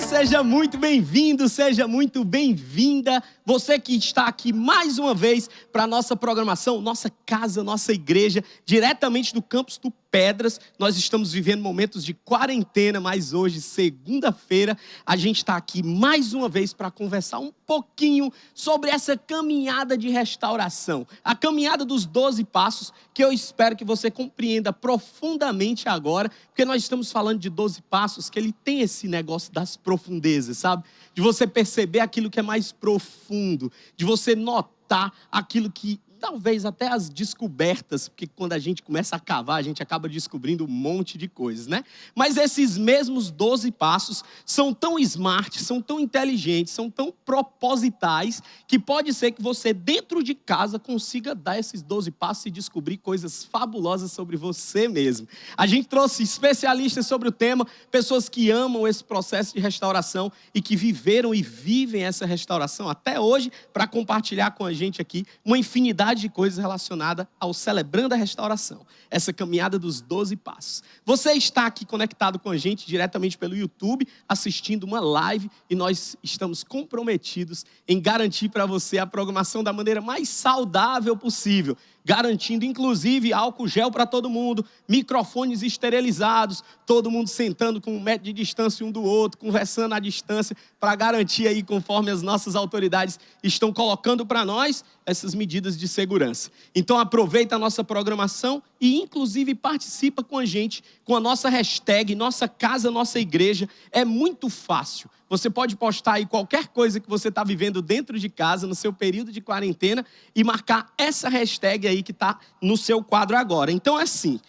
Seja muito bem-vindo, seja muito bem-vinda. Você que está aqui mais uma vez para a nossa programação, nossa casa, nossa igreja, diretamente do campus do Pedras. Nós estamos vivendo momentos de quarentena, mas hoje, segunda-feira, a gente está aqui mais uma vez para conversar um pouquinho sobre essa caminhada de restauração. A caminhada dos 12 passos, que eu espero que você compreenda profundamente agora, porque nós estamos falando de 12 passos, que ele tem esse negócio das profundezas, sabe? De você perceber aquilo que é mais profundo, de você notar aquilo que talvez até as descobertas, porque quando a gente começa a cavar, a gente acaba descobrindo um monte de coisas, né? Mas esses mesmos 12 passos são tão smart, são tão inteligentes, são tão propositais, que pode ser que você, dentro de casa, consiga dar esses 12 passos e descobrir coisas fabulosas sobre você mesmo. A gente trouxe especialistas sobre o tema, pessoas que amam esse processo de restauração e que viveram e vivem essa restauração até hoje, para compartilhar com a gente aqui uma infinidade de coisas relacionadas ao Celebrando a Restauração, essa caminhada dos 12 passos. Você está aqui conectado com a gente diretamente pelo YouTube, assistindo uma live, e nós estamos comprometidos em garantir para você a programação da maneira mais saudável possível, garantindo inclusive álcool gel para todo mundo, microfones esterilizados, todo mundo sentando com 1 metro de distância um do outro, conversando à distância, para garantir aí, conforme as nossas autoridades estão colocando para nós, essas medidas de segurança. Então aproveita a nossa programação e inclusive participa com a gente, com a nossa hashtag, Nossa Casa, Nossa Igreja. É muito fácil. Você pode postar aí qualquer coisa que você está vivendo dentro de casa, no seu período de quarentena, e marcar essa hashtag aí que está no seu quadro agora. Então é assim,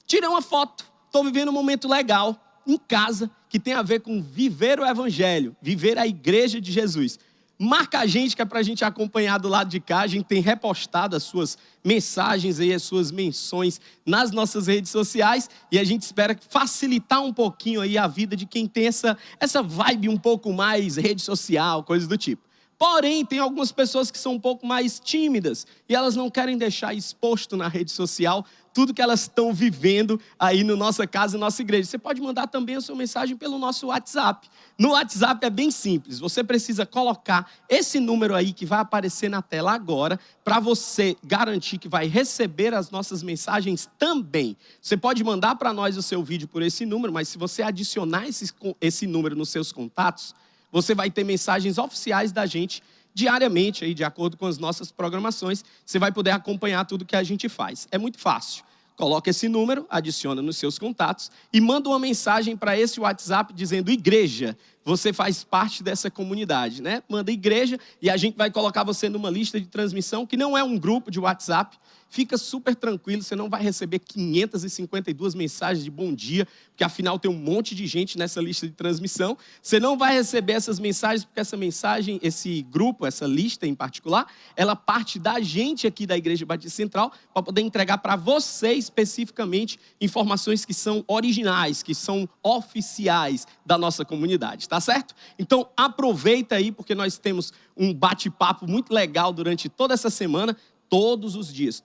tira uma foto, estou vivendo um momento legal em casa, que tem a ver com viver o Evangelho, viver a Igreja de Jesus. Marca a gente, que é para a gente acompanhar do lado de cá. A gente tem repostado as suas mensagens aí, as suas menções nas nossas redes sociais, e a gente espera facilitar um pouquinho aí a vida de quem tem essa vibe um pouco mais rede social, coisas do tipo. Porém, tem algumas pessoas que são um pouco mais tímidas e elas não querem deixar exposto na rede social tudo que elas estão vivendo aí no Nossa Casa, Nossa Igreja. Você pode mandar também a sua mensagem pelo nosso WhatsApp. No WhatsApp é bem simples. Você precisa colocar esse número aí que vai aparecer na tela agora, para você garantir que vai receber as nossas mensagens também. Você pode mandar para nós o seu vídeo por esse número, mas se você adicionar esse número nos seus contatos, você vai ter mensagens oficiais da gente diariamente, aí, de acordo com as nossas programações. Você vai poder acompanhar tudo que a gente faz. É muito fácil. Coloca esse número, adiciona nos seus contatos e manda uma mensagem para esse WhatsApp dizendo: igreja, você faz parte dessa comunidade, né? Manda igreja e a gente vai colocar você numa lista de transmissão, que não é um grupo de WhatsApp. Fica super tranquilo, você não vai receber 552 mensagens de bom dia, porque afinal tem um monte de gente nessa lista de transmissão. Você não vai receber essas mensagens, porque essa mensagem, esse grupo, essa lista em particular, ela parte da gente aqui da Igreja Batista Central, para poder entregar para você especificamente informações que são originais, que são oficiais da nossa comunidade, tá certo? Então aproveita aí, porque nós temos um bate-papo muito legal durante toda essa semana. Todos os dias,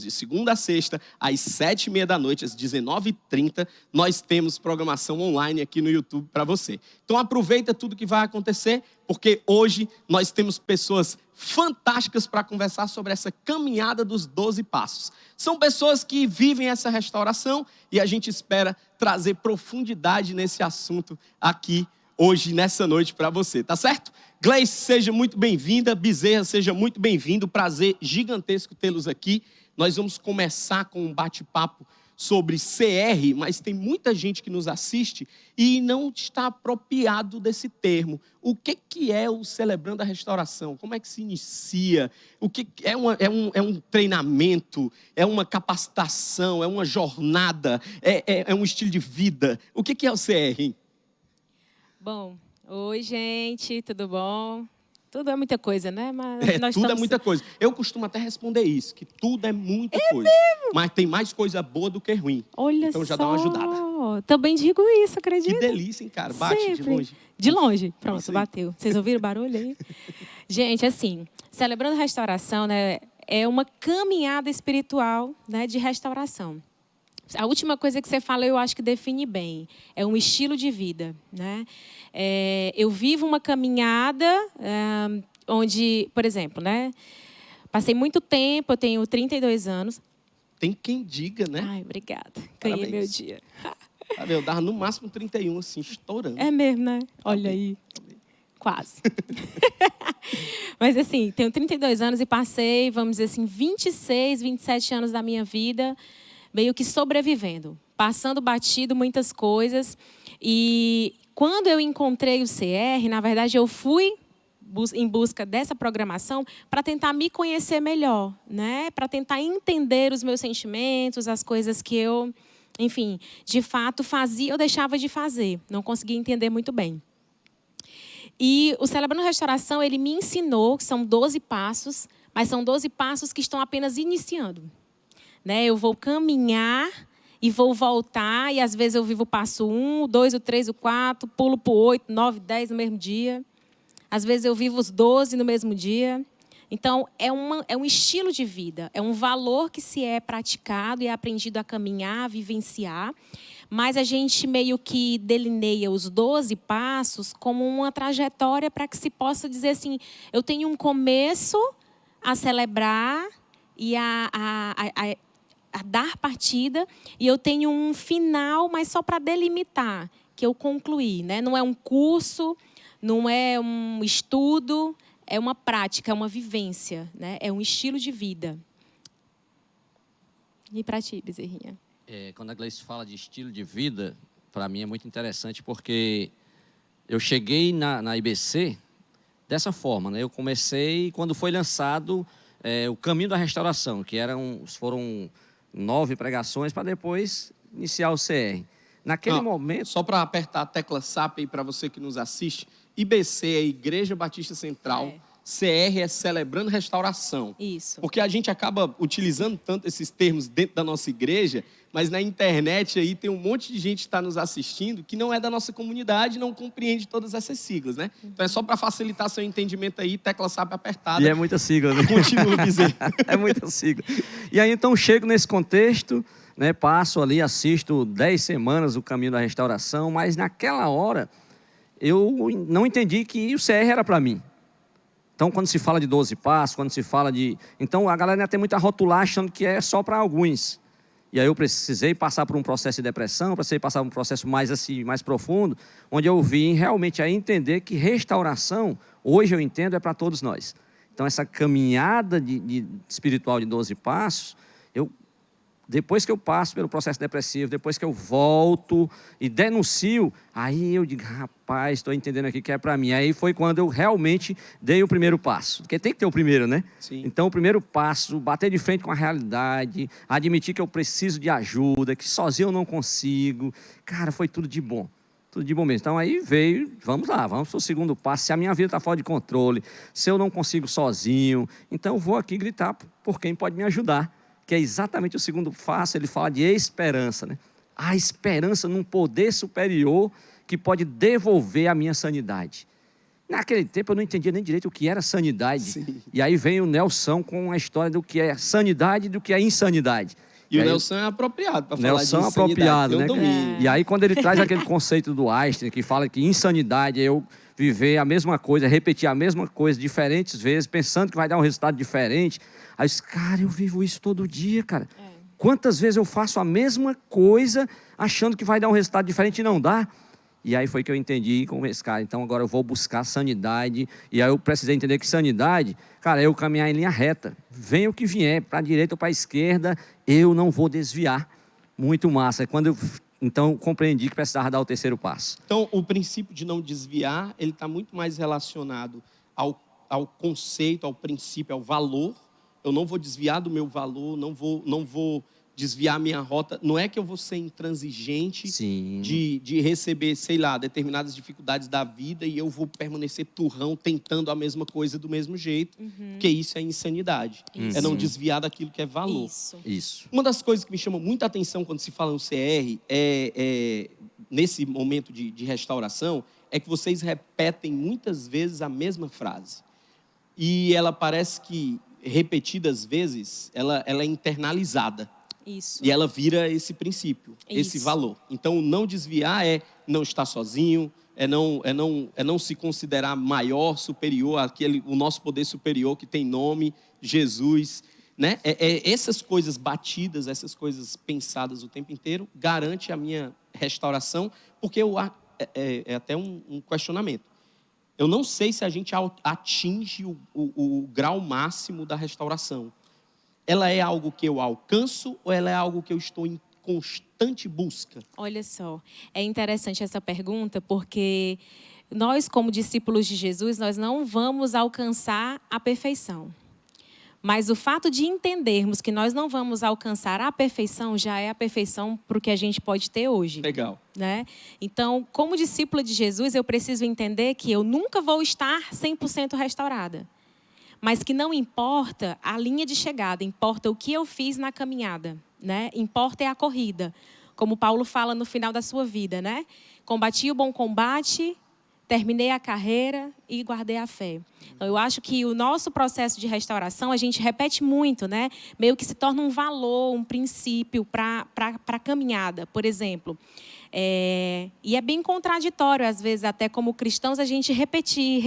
de segunda a sexta, às 7h30 da noite, às 19h30, nós temos programação online aqui no YouTube para você. Então aproveita tudo que vai acontecer, porque hoje nós temos pessoas fantásticas para conversar sobre essa caminhada dos 12 passos. São pessoas que vivem essa restauração e a gente espera trazer profundidade nesse assunto aqui hoje, nessa noite, para você, tá certo? Gleice, seja muito bem-vinda. Bezerra, seja muito bem-vindo. Prazer gigantesco tê-los aqui. Nós vamos começar com um bate-papo sobre CR, mas tem muita gente que nos assiste e não está apropriado desse termo. O que é o Celebrando a Restauração? Como é que se inicia? O que é um treinamento? É uma capacitação? É uma jornada? É um estilo de vida? O que é o CR, hein? Bom, oi gente, tudo bom? Tudo é muita coisa, né? Mas tudo é muita coisa. Eu costumo até responder isso, que tudo é muita coisa. Mesmo? Mas tem mais coisa boa do que ruim. Olha então já só. dá uma ajudada. Também digo isso, acredita? Que delícia, hein, cara? Bate Sempre. de longe. De longe. Pronto, bateu. Vocês ouviram o barulho aí? Gente, assim, Celebrando a Restauração, né, é uma caminhada espiritual, né, de restauração. A última coisa que você falou, eu acho que define bem. É um estilo de vida, né? Eu vivo uma caminhada onde, por exemplo, né? Passei muito tempo, eu tenho 32 anos. Tem quem diga, né? Ai, obrigada. Ganhei Parabéns. meu dia. Eu dava no máximo 31, assim, estourando. É mesmo, né? Olha aí. Quase. Mas, assim, tenho 32 anos e passei, vamos dizer assim, 26, 27 anos da minha vida meio que sobrevivendo, passando batido muitas coisas. E quando eu encontrei o CR, na verdade, eu fui em busca dessa programação para tentar me conhecer melhor, né? Para tentar entender os meus sentimentos, as coisas que eu, enfim, de fato fazia ou deixava de fazer. Não conseguia entender muito bem. E o Celebrando Restauração, ele me ensinou que são 12 passos, mas são 12 passos que estão apenas iniciando. Né? Eu vou caminhar e vou voltar, e às vezes eu vivo o passo 1, o 2, o 3, o 4, pulo para o 8, 9, 10 no mesmo dia. Às vezes eu vivo os 12 no mesmo dia. Então, é um estilo de vida, é um valor que se é praticado e é aprendido a caminhar, a vivenciar. Mas a gente meio que delineia os 12 passos como uma trajetória para que se possa dizer assim, eu tenho um começo a celebrar e a dar partida, e eu tenho um final, mas só para delimitar, que eu concluí. Né? Não é um curso, não é um estudo, é uma prática, é uma vivência, né? É um estilo de vida. E para ti, Bezerrinha? Quando a Gleice fala de estilo de vida, para mim é muito interessante, porque eu cheguei na IBC dessa forma. Né? Eu comecei quando foi lançado o Caminho da Restauração, que foram 9 pregações para depois iniciar o CR. Naquele momento... Só para apertar a tecla SAP aí para você que nos assiste, IBC é Igreja Batista Central, CR é Celebrando Restauração. Isso. Porque a gente acaba utilizando tanto esses termos dentro da nossa igreja, mas na internet aí tem um monte de gente que está nos assistindo que não é da nossa comunidade e não compreende todas essas siglas, né? Então é só para facilitar seu entendimento aí, tecla SAP apertada. E é muita sigla, né? Continua dizendo. É muita sigla. E aí então chego nesse contexto, né, passo ali, assisto 10 semanas o Caminho da Restauração, mas naquela hora eu não entendi que o CR era para mim. Então, quando se fala de 12 passos, quando se fala de... Então, a galera ainda tem muita rotular achando que é só para alguns. E aí eu precisei passar por um processo de depressão, precisei passar por um processo mais assim, mais profundo, onde eu vim realmente a entender que restauração, hoje eu entendo, é para todos nós. Então, essa caminhada espiritual de 12 passos, depois que eu passo pelo processo depressivo, depois que eu volto e denuncio, aí eu digo, rapaz, estou entendendo aqui que é para mim. Aí foi quando eu realmente dei o primeiro passo. Porque tem que ter o primeiro, né? Sim. Então, o primeiro passo, bater de frente com a realidade, admitir que eu preciso de ajuda, que sozinho eu não consigo. Cara, foi tudo de bom. Tudo de bom mesmo. Então, aí veio, vamos lá, vamos para o segundo passo. Se a minha vida está fora de controle, se eu não consigo sozinho, então eu vou aqui gritar por quem pode me ajudar. Que é exatamente o segundo passo, ele fala de esperança. Né? A esperança num poder superior que pode devolver a minha sanidade. Naquele tempo eu não entendia nem direito o que era sanidade. Sim. E aí vem o Nelson com a história do que é sanidade e do que é insanidade. E o Nelson é apropriado para falar de Nelson é insanidade. apropriado, né? Domínio. E aí quando ele traz aquele conceito do Einstein, que fala que insanidade é eu viver a mesma coisa, repetir a mesma coisa diferentes vezes, pensando que vai dar um resultado diferente. Aí eu disse, cara, eu vivo isso todo dia, cara. Quantas vezes eu faço a mesma coisa, achando que vai dar um resultado diferente e não dá? E aí foi que eu entendi com esse cara, então agora eu vou buscar sanidade. E aí eu precisei entender que sanidade, cara, é eu caminhar em linha reta. Venha o que vier, para a direita ou para a esquerda, eu não vou desviar. Muito massa. Então eu compreendi que precisava dar o terceiro passo. Então, o princípio de não desviar, ele está muito mais relacionado ao conceito, ao princípio, ao valor. Eu não vou desviar do meu valor, não vou desviar a minha rota. Não é que eu vou ser intransigente de receber, sei lá, determinadas dificuldades da vida e eu vou permanecer turrão tentando a mesma coisa do mesmo jeito, porque isso é insanidade. É não desviar daquilo que é valor. Isso. Uma das coisas que me chama muita atenção quando se fala no CR, nesse momento de restauração, é que vocês repetem muitas vezes a mesma frase. E ela parece que, repetidas vezes, ela é internalizada. Isso. E ela vira esse princípio, esse Isso. valor. Então, não desviar é não estar sozinho, é não se considerar maior, superior àquele, o nosso poder superior que tem nome, Jesus. Né? Essas coisas batidas, essas coisas pensadas o tempo inteiro, garante a minha restauração, porque é até um questionamento. Eu não sei se a gente atinge o grau máximo da restauração. Ela é algo que eu alcanço ou ela é algo que eu estou em constante busca? Olha só, é interessante essa pergunta, porque nós, como discípulos de Jesus, nós não vamos alcançar a perfeição. Mas o fato de entendermos que nós não vamos alcançar a perfeição já é a perfeição para o que a gente pode ter hoje. Legal. Né? Então, como discípula de Jesus, eu preciso entender que eu nunca vou estar 100% restaurada. Mas que não importa a linha de chegada, importa o que eu fiz na caminhada. Né? Importa é a corrida. Como Paulo fala no final da sua vida. Né? Combati o bom combate, terminei a carreira e guardei a fé. Então, eu acho que o nosso processo de restauração, a gente repete muito, né? Meio que se torna um valor, um princípio para a caminhada. Por exemplo, e é bem contraditório, às vezes, até como cristãos, a gente repetir.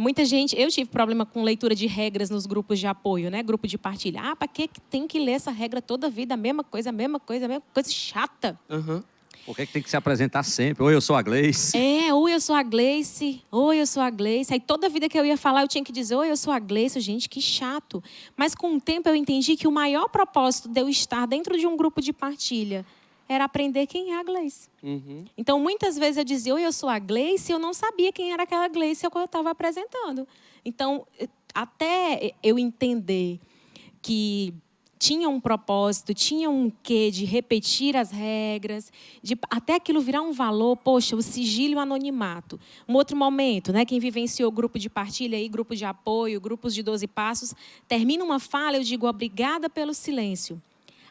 Muita gente, eu tive problema com leitura de regras nos grupos de apoio, né? Grupo de partilha. Para que tem que ler essa regra toda a vida? A mesma coisa chata. Uhum. Por que tem que se apresentar sempre? Oi, eu sou a Gleice. Oi, eu sou a Gleice. Oi, eu sou a Gleice. Aí toda vida que eu ia falar, eu tinha que dizer, oi, eu sou a Gleice. Gente, que chato. Mas com o tempo eu entendi que o maior propósito de eu estar dentro de um grupo de partilha era aprender quem é a Gleice. Uhum. Então, muitas vezes eu dizia, oi, eu sou a Gleice, e eu não sabia quem era aquela Gleice que eu estava apresentando. Então, até eu entender que tinha um propósito, tinha um quê de repetir as regras, até aquilo virar um valor, poxa, o sigilo e o anonimato. Um outro momento, né, quem vivenciou grupo de partilha, aí, grupo de apoio, grupos de 12 passos, termina uma fala, eu digo, obrigada pelo silêncio.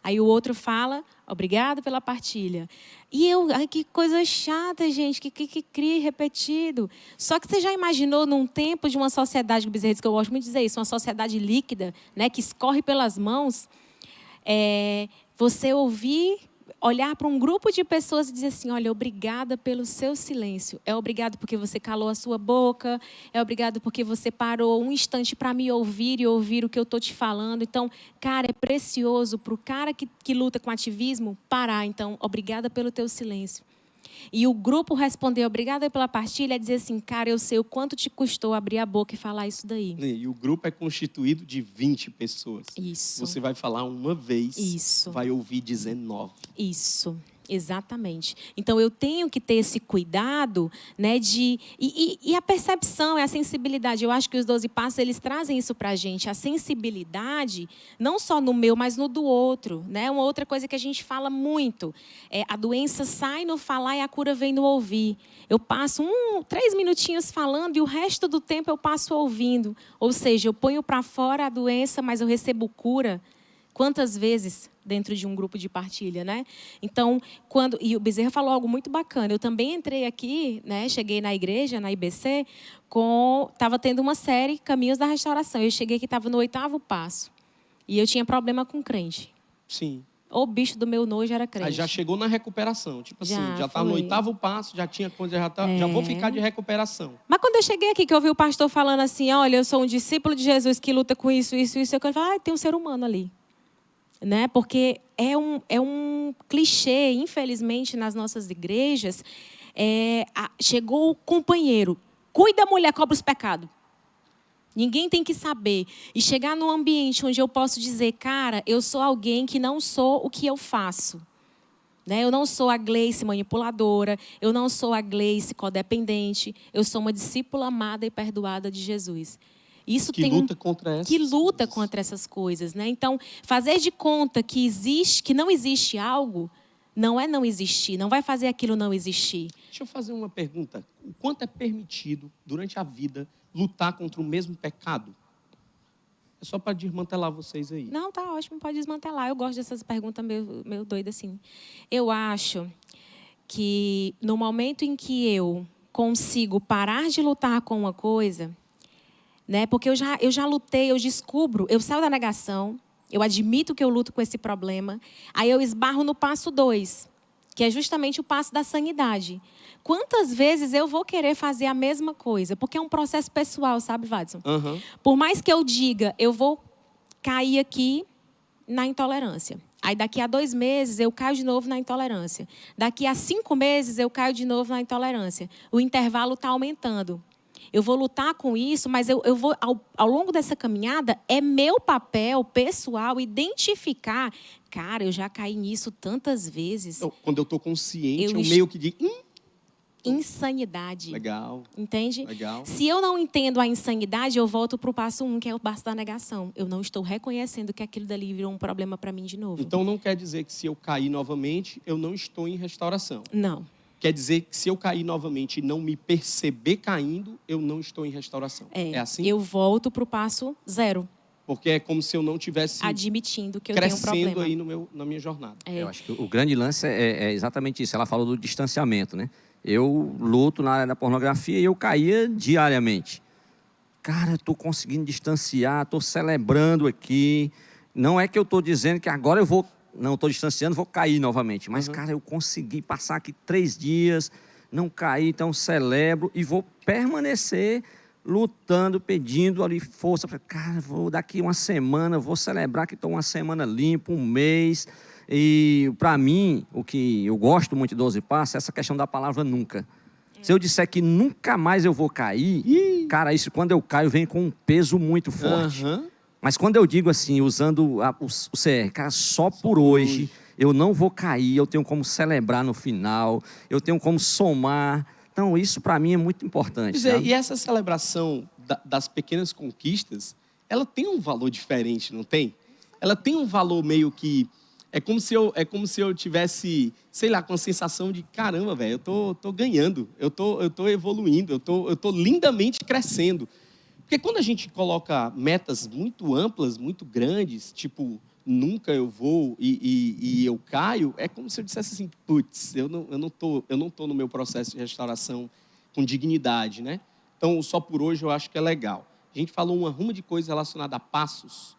Aí o outro fala, obrigado pela partilha. E ai, que coisa chata, gente, que cria repetido. Só que você já imaginou num tempo de uma sociedade, que o Bezerra diz que eu gosto muito de dizer isso, uma sociedade líquida, né, que escorre pelas mãos, você ouvir, olhar para um grupo de pessoas e dizer assim, olha, obrigada pelo seu silêncio. É obrigado porque você calou a sua boca. É obrigado porque você parou um instante para me ouvir e ouvir o que eu estou te falando. Então, cara, é precioso para o cara que luta com ativismo parar. Então, obrigada pelo teu silêncio. E o grupo responder, obrigada pela partilha, é dizer assim, cara, eu sei o quanto te custou abrir a boca e falar isso daí. E o grupo é constituído de 20 pessoas. Isso. Você vai falar uma vez, Isso. vai ouvir 19. Isso. Exatamente. Então, eu tenho que ter esse cuidado, né, e a percepção, a sensibilidade. Eu acho que os 12 passos, eles trazem isso para a gente. A sensibilidade, não só no meu, mas no do outro. Né? Uma outra coisa que a gente fala muito. A doença sai no falar e a cura vem no ouvir. Eu passo 3 minutinhos falando e o resto do tempo eu passo ouvindo. Ou seja, eu ponho para fora a doença, mas eu recebo cura. Quantas vezes dentro de um grupo de partilha, né? Então, e o Bezerra falou algo muito bacana. Eu também entrei aqui, né? Cheguei na igreja, na IBC, estava tendo uma série Caminhos da Restauração. Eu cheguei aqui, estava no 8º passo. E eu tinha problema com crente. Sim. O bicho do meu nojo era crente. Aí já chegou na recuperação. Tipo assim, já está no foi. 8º passo, já tinha coisa, já vou ficar de recuperação. Mas quando eu cheguei aqui, que eu ouvi o pastor falando assim, olha, eu sou um discípulo de Jesus que luta com isso, eu falei, tem um ser humano ali. Né? Porque é um clichê, infelizmente, nas nossas igrejas. Chegou o companheiro, cuida, mulher, cobra os pecados. Ninguém tem que saber. E chegar num ambiente onde eu posso dizer, cara, eu sou alguém que não sou o que eu faço. Né? Eu não sou a Gleice manipuladora, eu não sou a Gleice codependente, eu sou uma discípula amada e perdoada de Jesus. Isso que luta contra essas coisas, né? Então, fazer de conta que não existe algo, não é não existir, não vai fazer aquilo não existir. Deixa eu fazer uma pergunta. O quanto é permitido, durante a vida, lutar contra o mesmo pecado? É só para desmantelar vocês aí. Não, tá ótimo, pode desmantelar. Eu gosto dessas perguntas meio doidas assim. Eu acho que no momento em que eu consigo parar de lutar com uma coisa... Né? Porque eu já lutei, eu descubro, eu saio da negação, eu admito que eu luto com esse problema. Aí eu esbarro no passo 2, que é justamente o passo da sanidade. Quantas vezes eu vou querer fazer a mesma coisa? Porque é um processo pessoal, sabe, Vadson? Uhum. Por mais que eu diga, eu vou cair aqui na intolerância. Aí daqui a 2 meses eu caio de novo na intolerância. Daqui a 5 meses eu caio de novo na intolerância. O intervalo está aumentando. Eu vou lutar com isso, mas eu vou, ao longo dessa caminhada, é meu papel pessoal identificar. Cara, eu já caí nisso tantas vezes. Quando eu estou consciente, eu meio que digo... Insanidade. Legal. Entende? Legal. Se eu não entendo a insanidade, eu volto para o passo 1, que é o passo da negação. Eu não estou reconhecendo que aquilo dali virou um problema para mim de novo. Então não quer dizer que se eu cair novamente, eu não estou em restauração. Não. Quer dizer que se eu cair novamente e não me perceber caindo, eu não estou em restauração. É assim? Eu volto para o passo 0. Porque é como se eu não tivesse admitindo que eu tenho um problema. Crescendo aí na minha jornada. Eu acho que o grande lance é exatamente isso. Ela falou do distanciamento, né? Eu luto na área da pornografia e eu caía diariamente. Cara, eu estou conseguindo distanciar, estou celebrando aqui. Não é que eu estou dizendo que agora eu vou... Não, estou distanciando, vou cair novamente. Mas, cara, eu consegui passar aqui 3 dias, não cair, então celebro e vou permanecer lutando, pedindo ali força. Cara, vou daqui uma semana, vou celebrar que estou uma semana limpa, um mês. E, para mim, o que eu gosto muito de 12 Passos é essa questão da palavra nunca. Se eu disser que nunca mais eu vou cair, cara, isso quando eu caio vem com um peso muito forte. Mas quando eu digo assim, usando o CR, cara, só por hoje eu não vou cair, eu tenho como celebrar no final, eu tenho como somar. Então, isso para mim é muito importante. E essa celebração das pequenas conquistas, ela tem um valor diferente, não tem? Ela tem um valor meio que... É como se eu tivesse, sei lá, com a sensação de, caramba, velho, eu tô ganhando, eu tô evoluindo, eu tô lindamente crescendo. Porque quando a gente coloca metas muito amplas, muito grandes, tipo, nunca eu vou e eu caio, é como se eu dissesse assim, putz, eu não tô no meu processo de restauração com dignidade, né? Então, só por hoje eu acho que é legal. A gente falou uma ruma de coisas relacionadas a passos.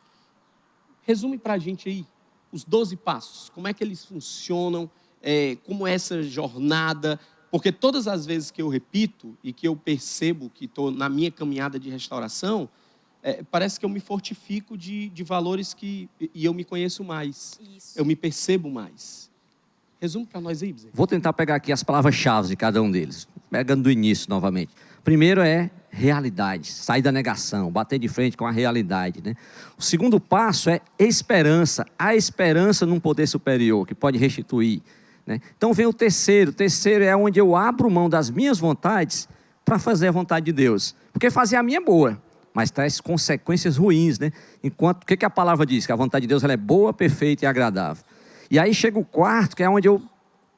Resume pra gente aí, os 12 passos, como é que eles funcionam, como é essa jornada... Porque todas as vezes que eu repito e que eu percebo que estou na minha caminhada de restauração, parece que eu me fortifico de valores e eu me conheço mais. Isso. Eu me percebo mais. Resumo para nós aí, Bezerra. Vou tentar pegar aqui as palavras-chave de cada um deles. Pegando do início novamente. Primeiro é realidade, sair da negação, bater de frente com a realidade, né? O segundo passo é esperança. A esperança num poder superior que pode restituir. Né? Então vem o terceiro é onde eu abro mão das minhas vontades para fazer a vontade de Deus, porque fazer a minha é boa, mas traz consequências ruins, né? Enquanto, o que a palavra diz? Que a vontade de Deus ela é boa, perfeita e agradável. E aí chega o quarto, que é onde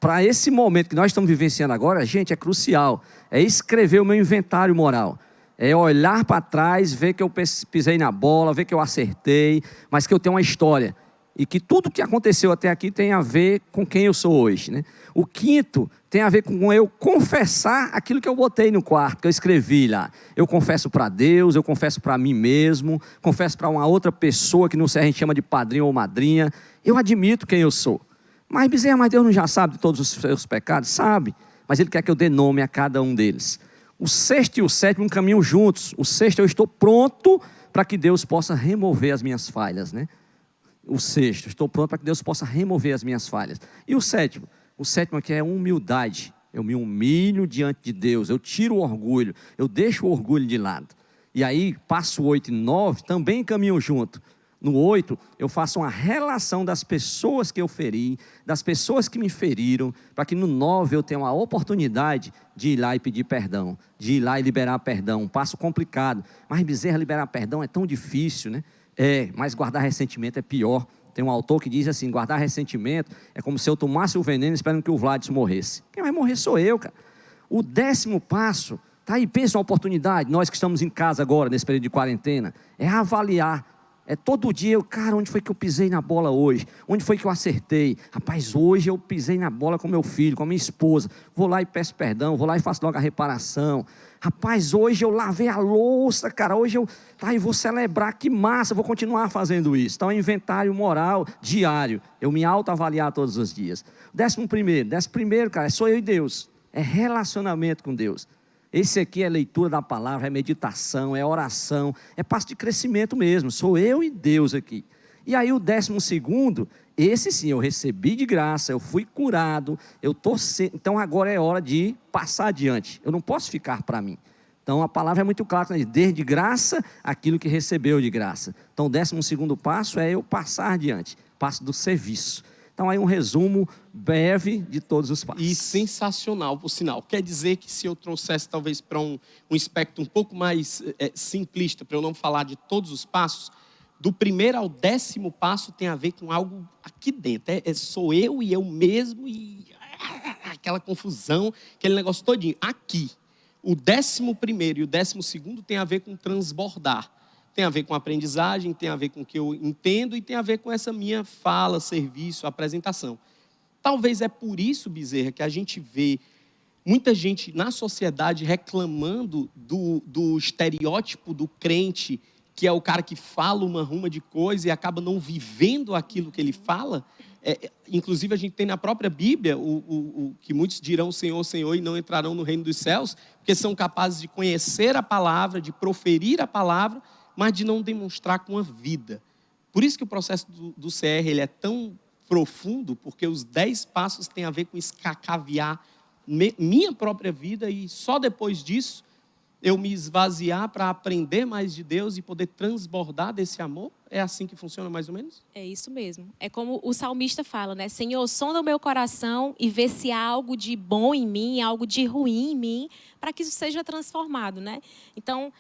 para esse momento que nós estamos vivenciando agora, gente, é crucial, é escrever o meu inventário moral, é olhar para trás, ver que eu pisei na bola, ver que eu acertei, mas que eu tenho uma história. E que tudo que aconteceu até aqui tem a ver com quem eu sou hoje, né? O quinto tem a ver com eu confessar aquilo que eu botei no quarto, que eu escrevi lá. Eu confesso para Deus, eu confesso para mim mesmo, confesso para uma outra pessoa que no CR a gente chama de padrinho ou madrinha. Eu admito quem eu sou. Mas Bezerra, mas Deus não já sabe de todos os seus pecados? Sabe, mas Ele quer que eu dê nome a cada um deles. O sexto e o sétimo caminham juntos. O sexto, eu estou pronto para que Deus possa remover as minhas falhas, né? O sexto, estou pronto para que Deus possa remover as minhas falhas. E o sétimo aqui é humildade. Eu me humilho diante de Deus, eu tiro o orgulho, eu deixo o orgulho de lado. E aí, passo 8 e 9 também caminham junto. No 8, eu faço uma relação das pessoas que eu feri, das pessoas que me feriram, para que no 9 eu tenha uma oportunidade de ir lá e pedir perdão, de ir lá e liberar perdão. Um passo complicado, mas Bezerra, liberar perdão é tão difícil, né? Mas guardar ressentimento é pior. Tem um autor que diz assim, guardar ressentimento é como se eu tomasse o veneno esperando que o Vlad morresse. Quem vai morrer sou eu, cara. O 10º passo, tá aí, pensa uma oportunidade, nós que estamos em casa agora, nesse período de quarentena, é avaliar Todo dia cara, onde foi que eu pisei na bola hoje? Onde foi que eu acertei? Rapaz, hoje eu pisei na bola com meu filho, com a minha esposa. Vou lá e peço perdão, vou lá e faço logo a reparação. Rapaz, hoje eu lavei a louça, cara. Hoje eu vou celebrar, que massa, vou continuar fazendo isso. Então, é um inventário moral diário. Eu me autoavaliar todos os dias. 11º, cara, sou eu e Deus. É relacionamento com Deus. Esse aqui é leitura da palavra, é meditação, é oração, é passo de crescimento mesmo. Sou eu e Deus aqui. E aí o 12º, esse sim, eu recebi de graça, eu fui curado, então agora é hora de passar adiante. Eu não posso ficar para mim. Então a palavra é muito clara, né? Dê de graça aquilo que recebeu de graça. Então o 12º passo é eu passar adiante, passo do serviço. Então aí um resumo breve de todos os passos. E sensacional, por sinal. Quer dizer que se eu trouxesse talvez para um espectro um pouco mais simplista, para eu não falar de todos os passos, do 1º ao 10º passo tem a ver com algo aqui dentro. Sou eu e eu mesmo e aquela confusão, aquele negócio todinho. Aqui, o 11º e o 12º tem a ver com transbordar. Tem a ver com aprendizagem, tem a ver com o que eu entendo e tem a ver com essa minha fala, serviço, apresentação. Talvez é por isso, Bezerra, que a gente vê muita gente na sociedade reclamando do estereótipo do crente, que é o cara que fala uma ruma de coisa e acaba não vivendo aquilo que ele fala. Inclusive, a gente tem na própria Bíblia o que muitos dirão Senhor, Senhor e não entrarão no reino dos céus, porque são capazes de conhecer a palavra, de proferir a palavra, mas de não demonstrar com a vida. Por isso que o processo do CR ele é tão profundo, porque os 10 passos têm a ver com escacaviar minha própria vida e só depois disso eu me esvaziar para aprender mais de Deus e poder transbordar desse amor? É assim que funciona mais ou menos? É isso mesmo. É como o salmista fala, né? Senhor, sonda o meu coração e vê se há algo de bom em mim, algo de ruim em mim, para que isso seja transformado, né? Então,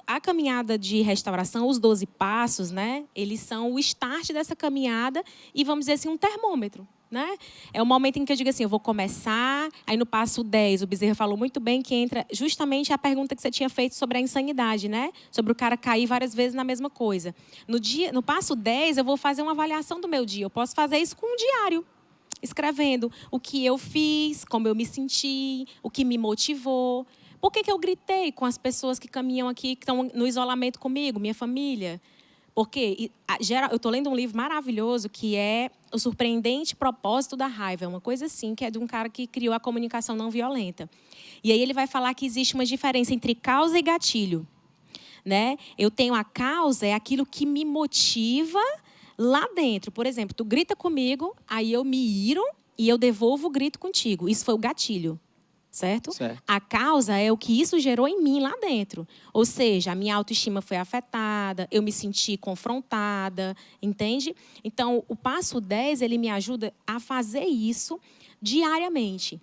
a caminhada de restauração, os 12 passos, né? Eles são o start dessa caminhada e, vamos dizer assim, um termômetro. Né? É o momento em que eu digo assim, eu vou começar, aí no passo 10, o Bezerra falou muito bem que entra justamente a pergunta que você tinha feito sobre a insanidade, né? Sobre o cara cair várias vezes na mesma coisa. No passo 10, eu vou fazer uma avaliação do meu dia. Eu posso fazer isso com um diário, escrevendo o que eu fiz, como eu me senti, o que me motivou. Por que eu gritei com as pessoas que caminham aqui, que estão no isolamento comigo, minha família? Porque eu estou lendo um livro maravilhoso que é O Surpreendente Propósito da Raiva. É uma coisa assim, que é de um cara que criou a comunicação não violenta. E aí ele vai falar que existe uma diferença entre causa e gatilho. Né? Eu tenho a causa, é aquilo que me motiva lá dentro. Por exemplo, tu grita comigo, aí eu me iro e eu devolvo o grito contigo. Isso foi o gatilho. Certo? A causa é o que isso gerou em mim lá dentro. Ou seja, a minha autoestima foi afetada, eu me senti confrontada, entende? Então, o passo 10, ele me ajuda a fazer isso diariamente.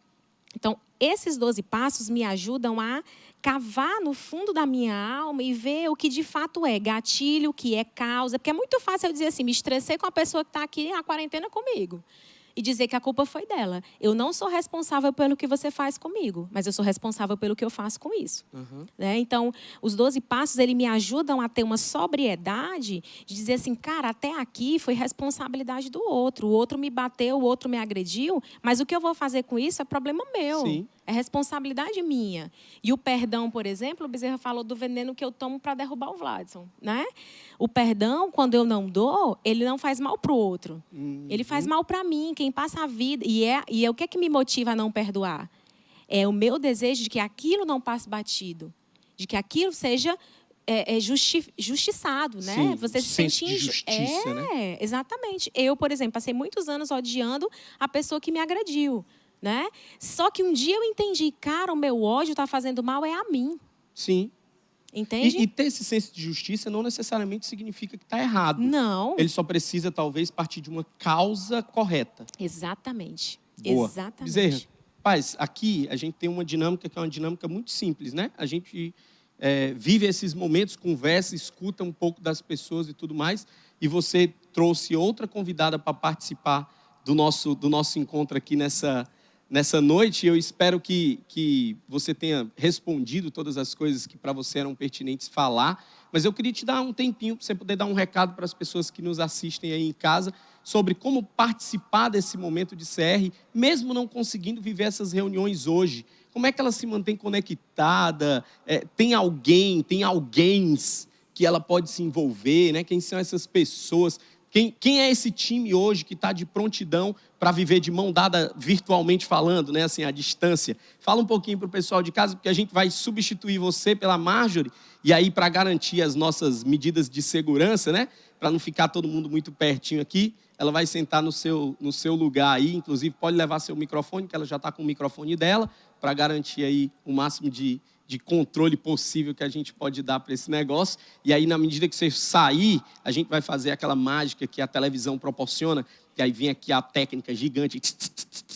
Então, esses 12 passos me ajudam a cavar no fundo da minha alma e ver o que de fato é gatilho, o que é causa. Porque é muito fácil eu dizer assim, me estressei com a pessoa que está aqui na quarentena comigo. E dizer que a culpa foi dela. Eu não sou responsável pelo que você faz comigo, mas eu sou responsável pelo que eu faço com isso. Uhum. Né? Então, os 12 passos, eles me ajudam a ter uma sobriedade de dizer assim, cara, até aqui foi responsabilidade do outro. O outro me bateu, o outro me agrediu, mas o que eu vou fazer com isso é problema meu. Sim. É responsabilidade minha. E o perdão, por exemplo, o Bezerra falou do veneno que eu tomo para derrubar o Vladson. Né? O perdão, quando eu não dou, ele não faz mal para o outro. Ele faz mal para mim, quem passa a vida. E é o que é que me motiva a não perdoar? É o meu desejo de que aquilo não passe batido. De que aquilo seja justiçado, né? Sim, você se senso sente de justiça, né? Exatamente. Eu, por exemplo, passei muitos anos odiando a pessoa que me agrediu. Né? Só que um dia eu entendi, cara, o meu ódio está fazendo mal é a mim. Sim. Entende? E ter esse senso de justiça não necessariamente significa que está errado. Não. Ele só precisa, talvez, partir de uma causa correta. Exatamente. Boa. Exatamente. Bezerra, paz, aqui a gente tem uma dinâmica que é uma dinâmica muito simples, né? A gente vive esses momentos, conversa, escuta um pouco das pessoas e tudo mais, e você trouxe outra convidada para participar do nosso encontro aqui nessa nessa noite. Eu espero que você tenha respondido todas as coisas que para você eram pertinentes falar. Mas eu queria te dar um tempinho para você poder dar um recado para as pessoas que nos assistem aí em casa sobre como participar desse momento de CR, mesmo não conseguindo viver essas reuniões hoje. Como é que ela se mantém conectada? Tem alguém que ela pode se envolver, né? Quem são essas pessoas? Quem é esse time hoje que está de prontidão para viver de mão dada virtualmente falando, né? Assim, à distância. Fala um pouquinho para o pessoal de casa, porque a gente vai substituir você pela Marjorie, e aí para garantir as nossas medidas de segurança, né? Para não ficar todo mundo muito pertinho aqui, ela vai sentar no seu lugar aí, inclusive pode levar seu microfone, que ela já está com o microfone dela, para garantir aí o máximo de controle possível que a gente pode dar para esse negócio. E aí, na medida que você sair, a gente vai fazer aquela mágica que a televisão proporciona, que aí vem aqui a técnica gigante,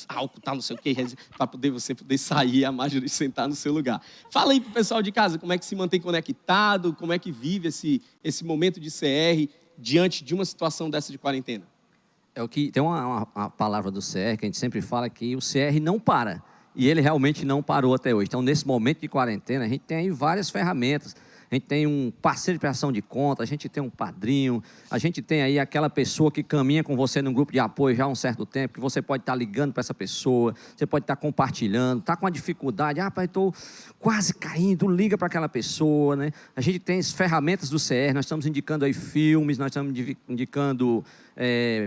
álcool, tal, não sei o quê, para você poder sair, a Marjorie sentar no seu lugar. Fala aí para o pessoal de casa, como é que se mantém conectado, como é que vive esse momento de CR diante de uma situação dessa de quarentena. É o que tem uma palavra do CR que a gente sempre fala que o CR não para. E ele realmente não parou até hoje. Então, nesse momento de quarentena, a gente tem aí várias ferramentas. A gente tem um parceiro de prestação de conta, a gente tem um padrinho, a gente tem aí aquela pessoa que caminha com você num grupo de apoio já há um certo tempo, que você pode estar ligando para essa pessoa, você pode estar compartilhando, está com uma dificuldade, pai, estou quase caindo, liga para aquela pessoa, né? A gente tem as ferramentas do CR, nós estamos indicando aí filmes, nós estamos indicando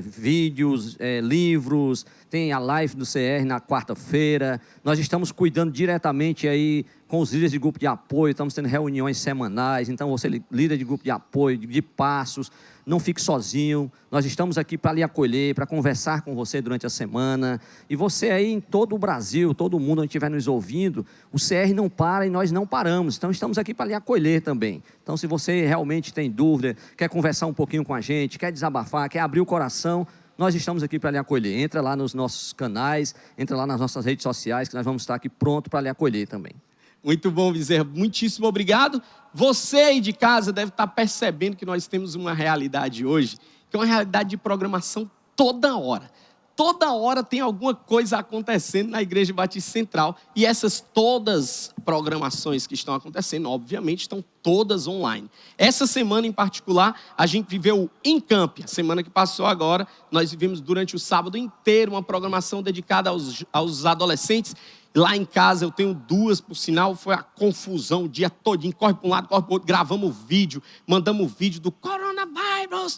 vídeos, livros, tem a live do CR na quarta-feira, nós estamos cuidando diretamente aí com os líderes de grupo de apoio, estamos tendo reuniões semanais, então você líder de grupo de apoio, de passos, não fique sozinho, nós estamos aqui para lhe acolher, para conversar com você durante a semana, e você aí em todo o Brasil, todo mundo onde estiver nos ouvindo, o CR não para e nós não paramos, então estamos aqui para lhe acolher também. Então se você realmente tem dúvida, quer conversar um pouquinho com a gente, quer desabafar, quer abrir o coração, nós estamos aqui para lhe acolher. Entra lá nos nossos canais, entra lá nas nossas redes sociais, que nós vamos estar aqui pronto para lhe acolher também. Muito bom, Bezerra. Muitíssimo obrigado. Você aí de casa deve estar percebendo que nós temos uma realidade hoje, que é uma realidade de programação toda hora. Toda hora tem alguma coisa acontecendo na Igreja Batista Central. E essas todas programações que estão acontecendo, obviamente, estão todas online. Essa semana em particular, a gente viveu o Encamp. A semana que passou agora, nós vivemos durante o sábado inteiro uma programação dedicada aos adolescentes. Lá em casa eu tenho duas, por sinal, foi a confusão o dia todinho, corre para um lado, corre para o outro, gravamos vídeo, mandamos vídeo do coronavírus,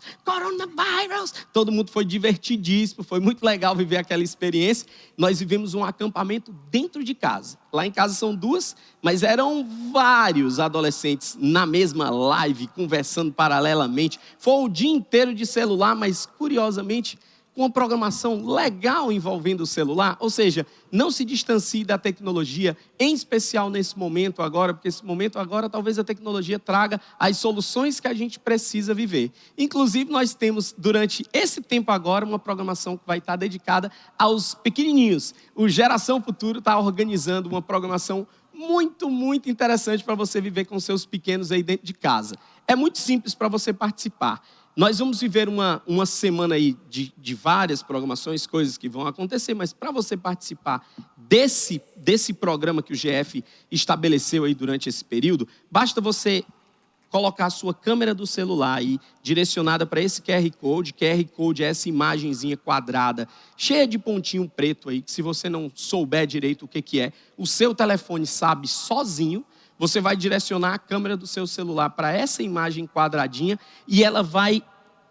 todo mundo foi divertidíssimo, foi muito legal viver aquela experiência. Nós vivemos um acampamento dentro de casa, lá em casa são duas, mas eram vários adolescentes na mesma live, conversando paralelamente, foi o dia inteiro de celular, mas curiosamente, com uma programação legal envolvendo o celular, ou seja, não se distancie da tecnologia, em especial nesse momento agora, porque esse momento agora talvez a tecnologia traga as soluções que a gente precisa viver. Inclusive nós temos durante esse tempo agora uma programação que vai estar dedicada aos pequenininhos. O Geração Futuro está organizando uma programação muito, muito interessante para você viver com seus pequenos aí dentro de casa. É muito simples para você participar. Nós vamos viver uma semana aí de várias programações, coisas que vão acontecer, mas para você participar desse programa que o GF estabeleceu aí durante esse período, basta você colocar a sua câmera do celular aí, direcionada para esse QR Code. QR Code é essa imagenzinha quadrada, cheia de pontinho preto aí, que se você não souber direito o que é, o seu telefone sabe sozinho. Você vai direcionar a câmera do seu celular para essa imagem quadradinha e ela vai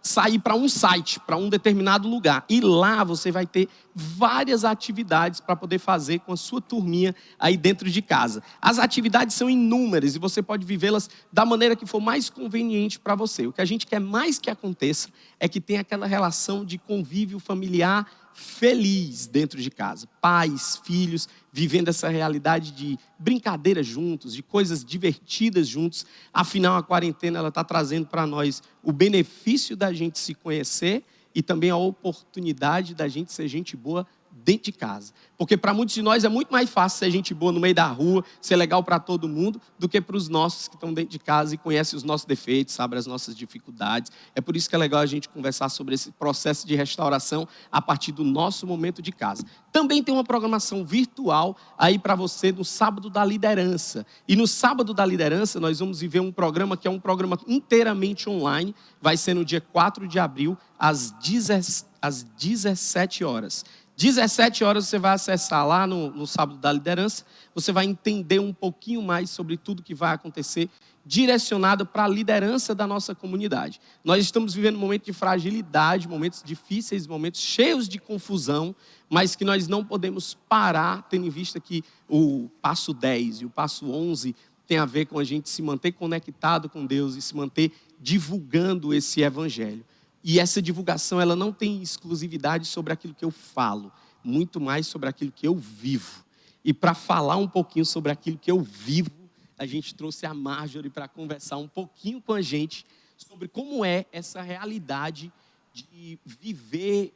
sair para um site, para um determinado lugar. E lá você vai ter várias atividades para poder fazer com a sua turminha aí dentro de casa. As atividades são inúmeras e você pode vivê-las da maneira que for mais conveniente para você. O que a gente quer mais que aconteça é que tenha aquela relação de convívio familiar feliz dentro de casa. Pais, filhos, vivendo essa realidade de brincadeira juntos, de coisas divertidas juntos. Afinal, a quarentena ela está trazendo para nós o benefício da gente se conhecer e também a oportunidade da gente ser gente boa dentro de casa. Porque para muitos de nós é muito mais fácil ser gente boa no meio da rua, ser legal para todo mundo, do que para os nossos que estão dentro de casa e conhecem os nossos defeitos, sabem as nossas dificuldades. É por isso que é legal a gente conversar sobre esse processo de restauração a partir do nosso momento de casa. Também tem uma programação virtual aí para você no Sábado da Liderança. E no Sábado da Liderança nós vamos viver um programa que é um programa inteiramente online. Vai ser no dia 4 de abril, às 17 horas. 17 horas você vai acessar lá no Sábado da Liderança, você vai entender um pouquinho mais sobre tudo que vai acontecer, direcionado para a liderança da nossa comunidade. Nós estamos vivendo um momento de fragilidade, momentos difíceis, momentos cheios de confusão, mas que nós não podemos parar, tendo em vista que o passo 10 e o passo 11 tem a ver com a gente se manter conectado com Deus e se manter divulgando esse evangelho. E essa divulgação, ela não tem exclusividade sobre aquilo que eu falo, muito mais sobre aquilo que eu vivo. E para falar um pouquinho sobre aquilo que eu vivo, a gente trouxe a Marjorie para conversar um pouquinho com a gente sobre como é essa realidade de viver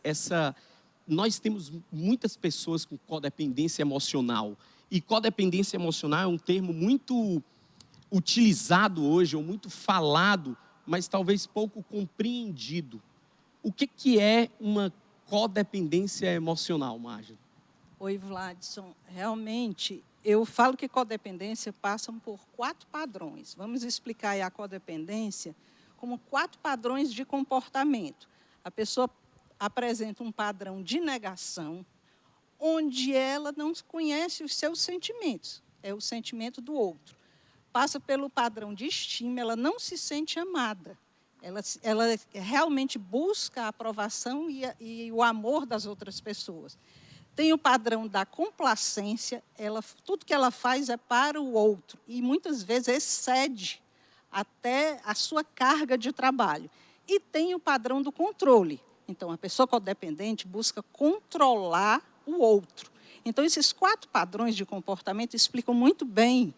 essa... Nós temos muitas pessoas com codependência emocional. E codependência emocional é um termo muito utilizado hoje, ou muito falado, mas talvez pouco compreendido. O que é uma codependência emocional, Marjorie? Oi, Vladson. Realmente, eu falo que codependência passa por 4 padrões. Vamos explicar aí a codependência como 4 padrões de comportamento. A pessoa apresenta um padrão de negação, onde ela não conhece os seus sentimentos, é o sentimento do outro. Passa pelo padrão de estima, ela não se sente amada. Ela realmente busca a aprovação e o amor das outras pessoas. Tem o padrão da complacência, tudo que ela faz é para o outro, e muitas vezes excede até a sua carga de trabalho. E tem o padrão do controle. Então, a pessoa codependente busca controlar o outro. Então, esses 4 padrões de comportamento explicam muito bem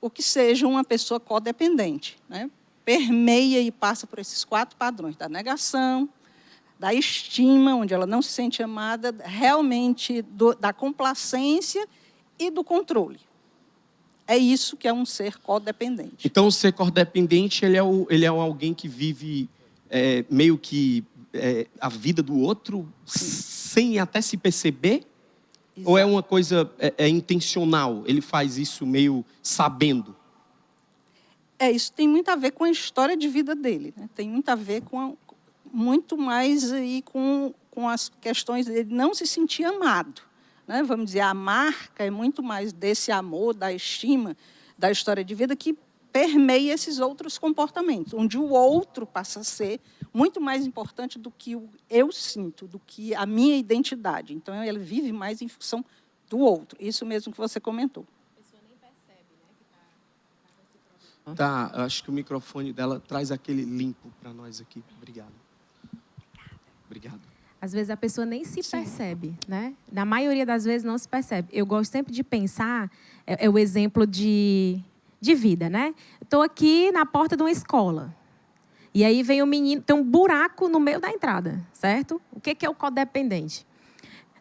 o que seja uma pessoa codependente, né? Permeia e passa por esses 4 padrões, da negação, da estima, onde ela não se sente amada, realmente da complacência e do controle. É isso que é um ser codependente. Então, o ser codependente, ele é alguém que vive meio que a vida do outro, sem até se perceber? Exato. Ou é uma coisa intencional? Ele faz isso meio sabendo? Isso tem muito a ver com a história de vida dele, né? Tem muito a ver muito mais aí com as questões dele não se sentir amado, né? Vamos dizer, a marca é muito mais desse amor, da estima, da história de vida que permeia esses outros comportamentos, onde o outro passa a ser muito mais importante do que eu sinto, do que a minha identidade. Então, ele vive mais em função do outro. Isso mesmo que você comentou. A pessoa nem percebe, né, que está Tá, acho que o microfone dela traz aquele limpo para nós aqui. Obrigado. Obrigado. Às vezes a pessoa nem se percebe, né? Na maioria das vezes não se percebe. Eu gosto sempre de pensar, é o exemplo de vida, né? Estou aqui na porta de uma escola. E aí vem o menino, tem um buraco no meio da entrada, certo? O que é o codependente?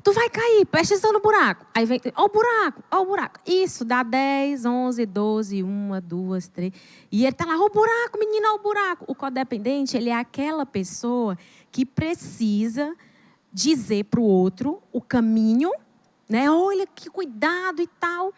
Tu vai cair, presta atenção no buraco. Aí vem, ó o buraco, ó o buraco. Isso, dá 10, 11, 12, 1, 2, 3. E ele está lá, ó o buraco, menino, ó o buraco. O codependente, ele é aquela pessoa que precisa dizer para o outro o caminho, né? Olha, que cuidado e tal.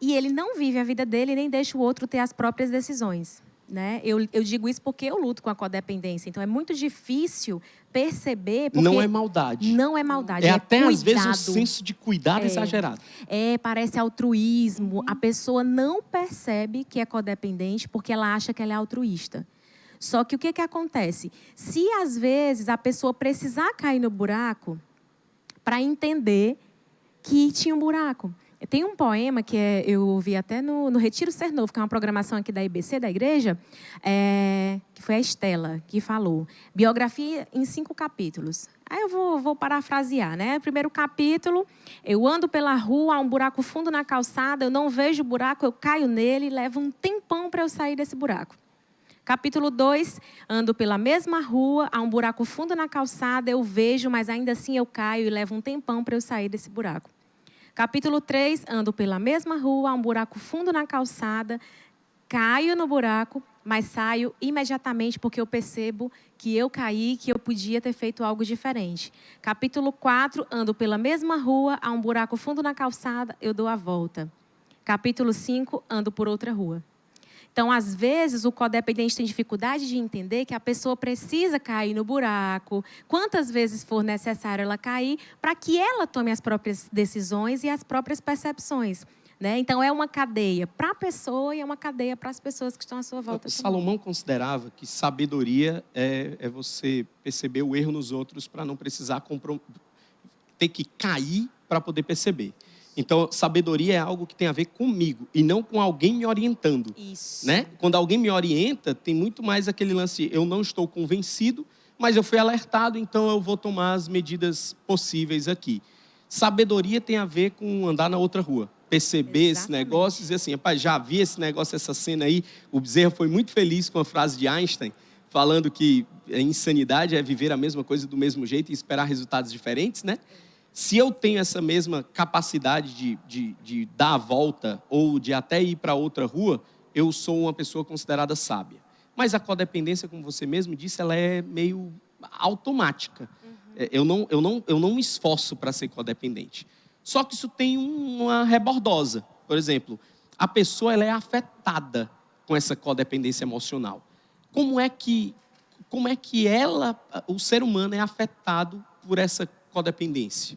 E ele não vive a vida dele, nem deixa o outro ter as próprias decisões. Né? Eu digo isso porque eu luto com a codependência. Então, é muito difícil perceber... Não é maldade. Não é maldade, é até, cuidado. às vezes, um senso de cuidado exagerado. Parece altruísmo. A pessoa não percebe que é codependente porque ela acha que ela é altruísta. Só que o que acontece? Se, às vezes, a pessoa precisar cair no buraco para entender que tinha um buraco... Tem um poema que eu ouvi até no Retiro Ser Novo, que é uma programação aqui da IBC, da igreja, que foi a Estela que falou. Biografia em 5 capítulos. Aí eu vou parafrasear, né? Primeiro capítulo, eu ando pela rua, há um buraco fundo na calçada, eu não vejo o buraco, eu caio nele e levo um tempão para eu sair desse buraco. Capítulo 2, ando pela mesma rua, há um buraco fundo na calçada, eu vejo, mas ainda assim eu caio e levo um tempão para eu sair desse buraco. Capítulo 3, ando pela mesma rua, há um buraco fundo na calçada, caio no buraco, mas saio imediatamente porque eu percebo que eu caí, que eu podia ter feito algo diferente. Capítulo 4, ando pela mesma rua, há um buraco fundo na calçada, eu dou a volta. Capítulo 5, ando por outra rua. Então, às vezes, o codependente tem dificuldade de entender que a pessoa precisa cair no buraco, quantas vezes for necessário ela cair, para que ela tome as próprias decisões e as próprias percepções. Né? Então, é uma cadeia para a pessoa e é uma cadeia para as pessoas que estão à sua volta. Salomão considerava que sabedoria é você perceber o erro nos outros para não precisar ter que cair para poder perceber. Então, sabedoria é algo que tem a ver comigo e não com alguém me orientando. Isso. Né? Quando alguém me orienta, tem muito mais aquele lance, eu não estou convencido, mas eu fui alertado, então eu vou tomar as medidas possíveis aqui. Sabedoria tem a ver com andar na outra rua, perceber esse negócio e dizer assim, rapaz, já vi esse negócio, essa cena aí. O Bezerra foi muito feliz com a frase de Einstein, falando que a insanidade é viver a mesma coisa do mesmo jeito e esperar resultados diferentes, né? Se eu tenho essa mesma capacidade de dar a volta ou de até ir para outra rua, eu sou uma pessoa considerada sábia. Mas a codependência, como você mesmo disse, ela é meio automática. Eu não me esforço para ser codependente. Só que isso tem uma rebordosa. Por exemplo, a pessoa ela é afetada com essa codependência emocional. Como é que o ser humano é afetado por essa codependência?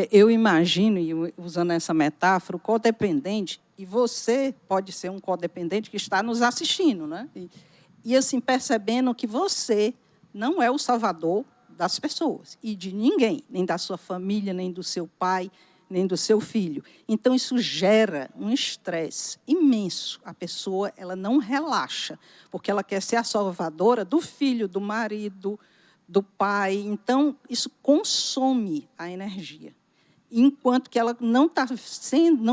Eu imagino, e usando essa metáfora, o codependente, e você pode ser um codependente que está nos assistindo, né? E assim, percebendo que você não é o salvador das pessoas e de ninguém, nem da sua família, nem do seu pai, nem do seu filho. Então, isso gera um estresse imenso. A pessoa ela não relaxa, porque ela quer ser a salvadora do filho, do marido, do pai. Então, isso consome a energia. Enquanto que ela não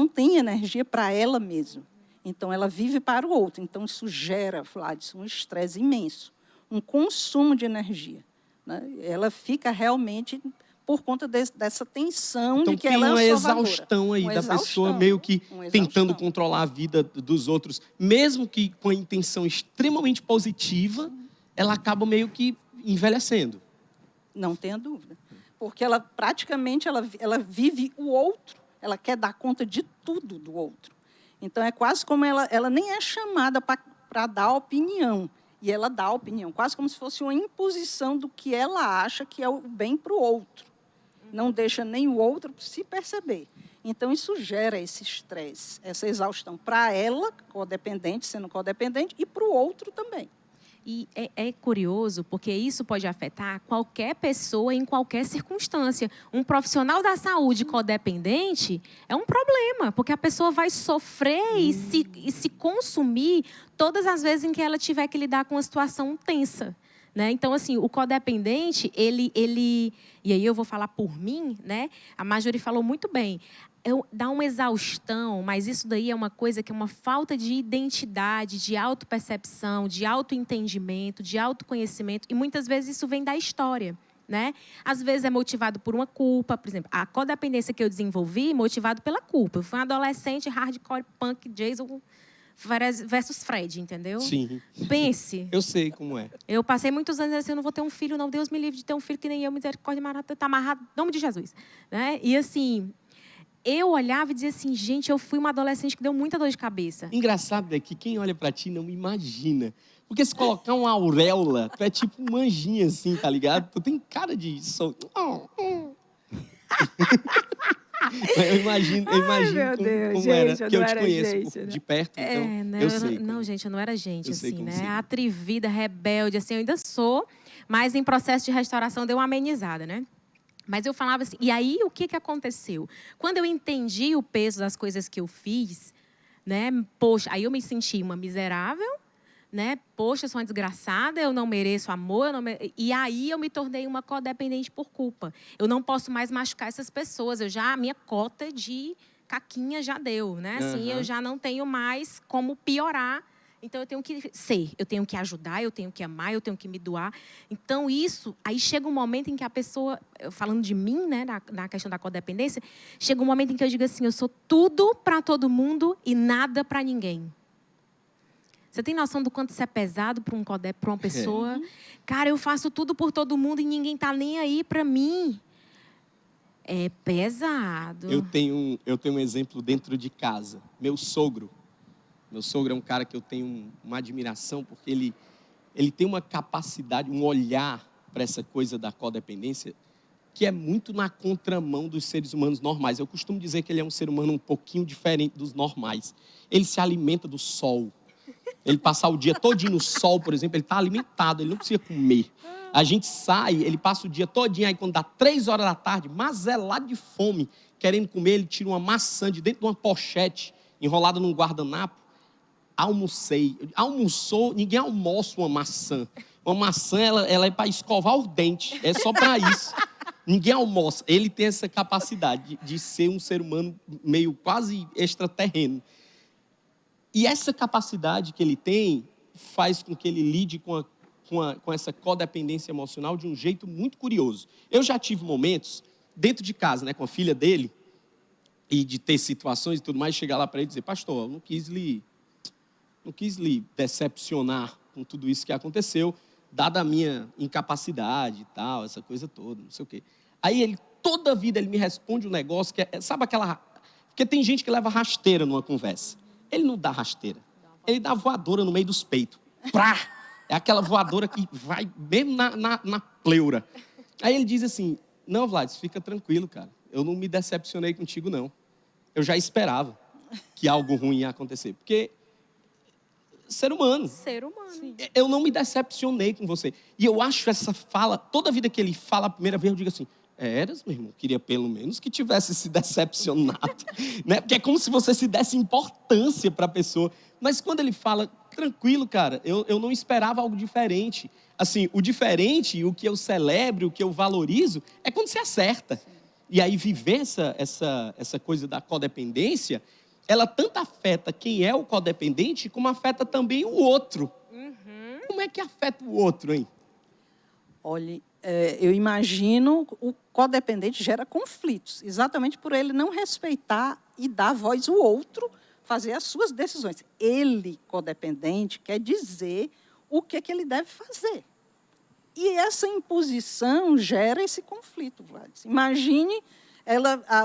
tem energia para ela mesma. Então, ela vive para o outro. Então, isso gera, Flávio, um estresse imenso, um consumo de energia. Né? Ela fica realmente por conta dessa tensão então, de que ela é a salvadora. Então, tem uma exaustão aí da pessoa meio que tentando controlar a vida dos outros. Mesmo que com a intenção extremamente positiva, ela acaba meio que envelhecendo. Não tenha dúvida. Porque ela praticamente ela vive o outro, ela quer dar conta de tudo do outro. Então, é quase como ela nem é chamada para dar opinião, e ela dá opinião, quase como se fosse uma imposição do que ela acha que é o bem para o outro. Não deixa nem o outro se perceber. Então, isso gera esse estresse, essa exaustão para ela, codependente, sendo codependente, e para o outro também. E é curioso, porque isso pode afetar qualquer pessoa em qualquer circunstância. Um profissional da saúde codependente é um problema, porque a pessoa vai sofrer e se consumir todas as vezes em que ela tiver que lidar com uma situação tensa. Né? Então, assim, o codependente, ele... E aí eu vou falar por mim, né? A Marjorie falou muito bem. Dá uma exaustão, mas isso daí é uma coisa que é uma falta de identidade, de autopercepção, de autoentendimento, de autoconhecimento. E muitas vezes isso vem da história. Né? Às vezes é motivado por uma culpa. Por exemplo, a codependência que eu desenvolvi motivado pela culpa. Eu fui um adolescente hardcore punk, Jason versus Fred, entendeu? Sim. Pense. Eu sei como é. Eu passei muitos anos assim, eu não vou ter um filho, não. Deus me livre de ter um filho que nem eu, misericórdia, está amarrado, em nome de Jesus. Né? E assim, eu olhava e dizia assim, gente, eu fui uma adolescente que deu muita dor de cabeça. Engraçado é que quem olha pra ti não imagina. Porque se colocar uma auréola, tu é tipo um anjinho assim, tá ligado? Tu tem cara de... Eu imagino Ai, como gente, era, que eu te conheço gente, de perto, então eu sei. Não, gente, eu não era gente, assim, né? Seria. Atrevida, rebelde, assim, eu ainda sou, mas em processo de restauração deu uma amenizada, né? Mas eu falava assim, e aí o que aconteceu? Quando eu entendi o peso das coisas que eu fiz, né? Poxa, aí eu me senti uma miserável, né? Poxa, eu sou uma desgraçada, eu não mereço amor. E aí eu me tornei uma codependente por culpa. Eu não posso mais machucar essas pessoas. A minha cota de caquinha já deu, né? Assim, eu já não tenho mais como piorar Então, eu tenho que ser, eu tenho que ajudar, eu tenho que amar, eu tenho que me doar. Então, isso... Aí chega um momento em que a pessoa... Falando de mim, né, na questão da codependência, chega um momento em que eu digo assim, eu sou tudo para todo mundo e nada para ninguém. Você tem noção do quanto isso é pesado para uma pessoa? Cara, eu faço tudo por todo mundo e ninguém tá nem aí para mim. É pesado. Eu tenho um exemplo dentro de casa. Meu sogro é um cara que eu tenho uma admiração, porque ele tem uma capacidade, um olhar para essa coisa da codependência que é muito na contramão dos seres humanos normais. Eu costumo dizer que ele é um ser humano um pouquinho diferente dos normais. Ele se alimenta do sol. Ele passar o dia todinho no sol, por exemplo, ele está alimentado, ele não precisa comer. A gente sai, ele passa o dia todinho, aí quando dá 3 horas da tarde, mazelado de fome, querendo comer, ele tira uma maçã de dentro de uma pochete, enrolada num guardanapo. Almoçou, ninguém almoça uma maçã. Uma maçã, ela é para escovar os dentes, é só para isso. Ninguém almoça. Ele tem essa capacidade de ser um ser humano meio quase extraterreno. E essa capacidade que ele tem faz com que ele lide com essa codependência emocional de um jeito muito curioso. Eu já tive momentos dentro de casa, né, com a filha dele, e de ter situações e tudo mais, chegar lá para ele e dizer, pastor, eu não quis lhe decepcionar com tudo isso que aconteceu, dada a minha incapacidade e tal, essa coisa toda, não sei o quê. Aí ele, toda a vida, ele me responde um negócio que é, sabe aquela... Porque tem gente que leva rasteira numa conversa. Ele não dá rasteira. Ele dá voadora no meio dos peitos. Prá! É aquela voadora que vai mesmo na pleura. Aí ele diz assim, não, Vlad, fica tranquilo, cara. Eu não me decepcionei contigo, não. Eu já esperava que algo ruim ia acontecer. Porque ser humano. Ser humano. Sim. Eu não me decepcionei com você. E eu acho essa fala, toda vida que ele fala a primeira vez, eu digo assim, Eras, meu irmão, queria pelo menos que tivesse se decepcionado, né? Porque é como se você se desse importância para a pessoa. Mas quando ele fala, tranquilo, cara, eu não esperava algo diferente. Assim, o diferente, o que eu celebro, o que eu valorizo, é quando você acerta. E aí viver essa coisa da codependência, ela tanto afeta quem é o codependente, como afeta também o outro. Uhum. Como é que afeta o outro, hein? Olha, eu imagino o codependente gera conflitos, exatamente por ele não respeitar e dar voz ao outro, fazer as suas decisões. Ele, codependente, quer dizer o que ele deve fazer. E essa imposição gera esse conflito, Vlad. Imagine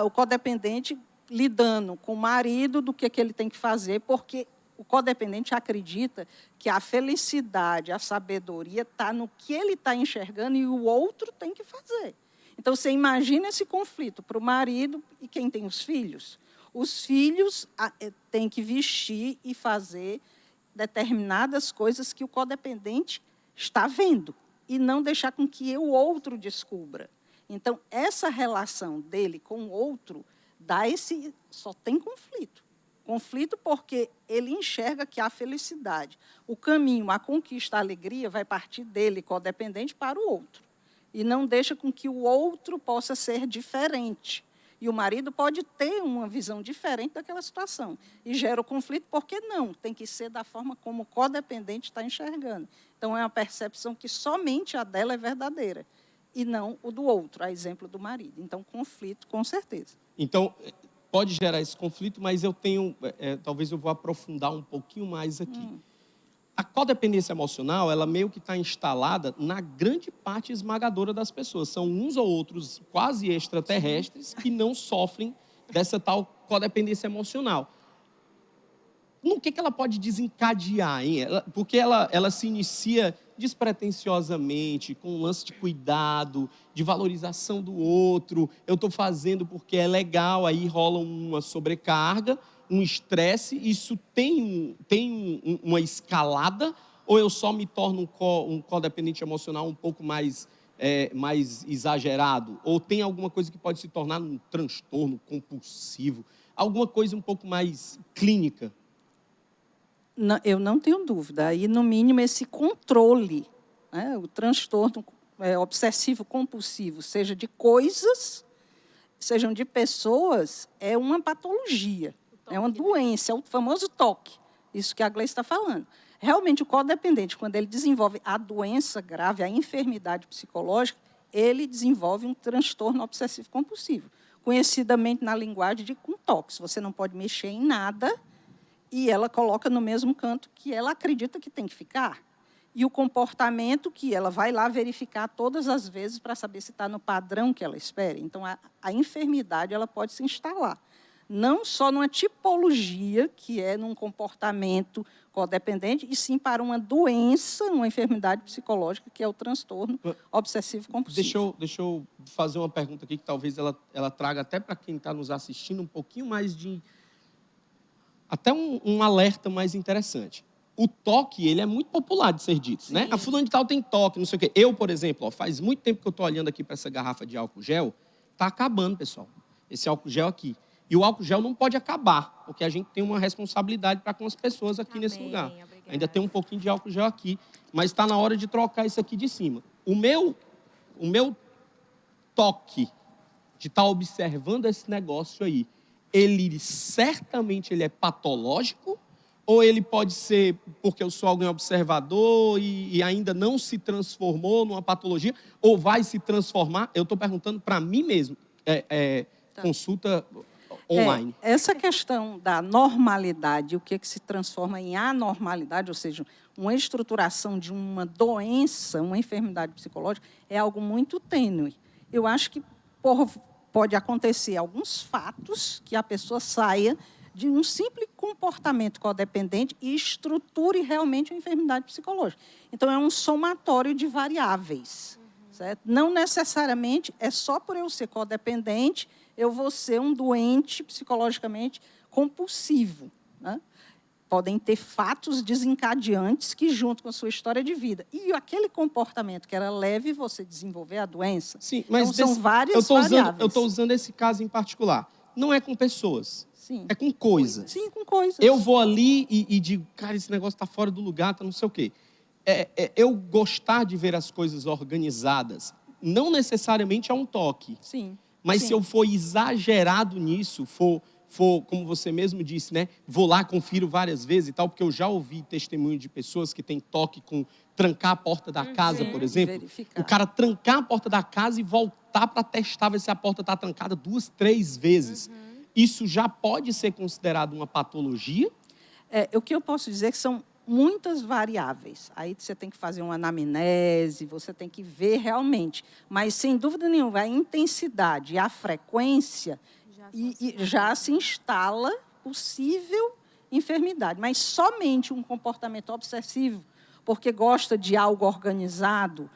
o codependente lidando com o marido do que ele tem que fazer, porque o codependente acredita que a felicidade, a sabedoria está no que ele está enxergando e o outro tem que fazer. Então, você imagina esse conflito para o marido e quem tem os filhos. Os filhos têm que vestir e fazer determinadas coisas que o codependente está vendo e não deixar com que o outro descubra. Então, essa relação dele com o outro só tem conflito. Conflito porque ele enxerga que a felicidade, o caminho, a conquista, a alegria vai partir dele, codependente, para o outro. E não deixa com que o outro possa ser diferente. E o marido pode ter uma visão diferente daquela situação. E gera o conflito porque não, tem que ser da forma como o codependente está enxergando. Então, é uma percepção que somente a dela é verdadeira. E não o do outro, a exemplo do marido. Então, conflito, com certeza. Então, pode gerar esse conflito, mas eu tenho, talvez eu vou aprofundar um pouquinho mais aqui. A codependência emocional, ela meio que está instalada na grande parte esmagadora das pessoas. São uns ou outros quase extraterrestres que não sofrem dessa tal codependência emocional. No que ela pode desencadear, hein? Porque ela se inicia despretensiosamente, com um lance de cuidado, de valorização do outro. Eu estou fazendo porque é legal, aí rola uma sobrecarga, um estresse. Isso tem uma escalada, ou eu só me torno um codependente emocional um pouco mais exagerado? Ou tem alguma coisa que pode se tornar um transtorno compulsivo? Alguma coisa um pouco mais clínica? Não, eu não tenho dúvida. Aí, no mínimo, esse controle, né, o transtorno obsessivo-compulsivo, seja de coisas, sejam de pessoas, é uma patologia, é uma doença, é o famoso TOC, isso que a Gleice está falando. realmente o codependente, quando ele desenvolve a doença grave, a enfermidade psicológica, ele desenvolve um transtorno obsessivo-compulsivo, conhecidamente na linguagem de com toque. Você não pode mexer em nada e ela coloca no mesmo canto que ela acredita que tem que ficar. E o comportamento que ela vai lá verificar todas as vezes para saber se está no padrão que ela espera. Então, a enfermidade ela pode se instalar. Não só numa tipologia, que é num comportamento codependente, e sim para uma doença, uma enfermidade psicológica, que é o transtorno obsessivo-compulsivo. Deixa eu fazer uma pergunta aqui, que talvez ela traga até para quem está nos assistindo um pouquinho mais de... Até um alerta mais interessante. O toque, ele é muito popular de ser dito, né? A fulana de tal tem toque, não sei o quê. Eu, por exemplo, faz muito tempo que eu estou olhando aqui para essa garrafa de álcool gel, está acabando, pessoal, esse álcool gel aqui. E o álcool gel não pode acabar, porque a gente tem uma responsabilidade para com as pessoas aqui nesse lugar. Obrigada. Ainda tem um pouquinho de álcool gel aqui, mas está na hora de trocar isso aqui de cima. O meu toque de estar observando esse negócio aí, ele certamente é patológico, ou ele pode ser porque eu sou alguém observador e ainda não se transformou numa patologia, ou vai se transformar? Eu estou perguntando para mim mesmo. Consulta online. Essa questão da normalidade, o que se transforma em anormalidade, ou seja, uma estruturação de uma doença, uma enfermidade psicológica, é algo muito tênue. Eu acho que pode acontecer alguns fatos que a pessoa saia de um simples comportamento codependente e estruture realmente uma enfermidade psicológica. Então, é um somatório de variáveis. Certo? Não necessariamente é só por eu ser codependente, eu vou ser um doente psicologicamente compulsivo. Né? Podem ter fatos desencadeantes que, junto com a sua história de vida, e aquele comportamento que era leve, você desenvolver a doença. Sim, mas então, são várias variáveis. Eu estou usando esse caso em particular. Não é com pessoas. Sim. É com coisas. Sim, com coisas. Eu vou ali e digo, cara, esse negócio está fora do lugar, está não sei o quê. Eu gostar de ver as coisas organizadas, não necessariamente é um toque. Sim. Mas Sim. se eu for exagerado nisso, for, como você mesmo disse, né? Vou lá, confiro várias vezes e tal, porque eu já ouvi testemunho de pessoas que têm toque com trancar a porta da casa, por exemplo. Verificar. O cara trancar a porta da casa e voltar para testar ver se a porta está trancada 2, 3 vezes. Isso já pode ser considerado uma patologia? O que eu posso dizer é que são muitas variáveis. Aí você tem que fazer uma anamnese, você tem que ver realmente. Mas, sem dúvida nenhuma, a intensidade e a frequência já se instala possível enfermidade. Mas somente um comportamento obsessivo, porque gosta de algo organizado,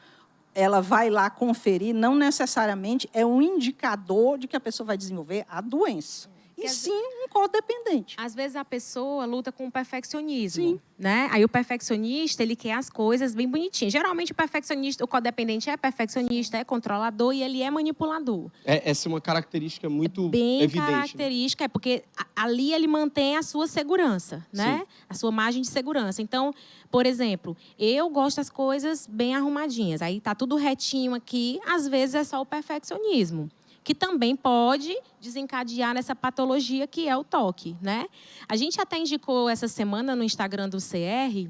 ela vai lá conferir, não necessariamente é um indicador de que a pessoa vai desenvolver a doença. E sim um codependente. Às vezes a pessoa luta com o perfeccionismo, Sim. né? Aí o perfeccionista, ele quer as coisas bem bonitinhas. Geralmente o perfeccionista, o codependente é perfeccionista, é controlador e ele é manipulador. Essa é uma característica muito evidente. Bem característica, porque ali ele mantém a sua segurança, né? Sim. A sua margem de segurança. Então, por exemplo, eu gosto das coisas bem arrumadinhas. Aí tá tudo retinho aqui, às vezes é só o perfeccionismo, que também pode desencadear nessa patologia que é o toque, né? A gente até indicou essa semana no Instagram do CR,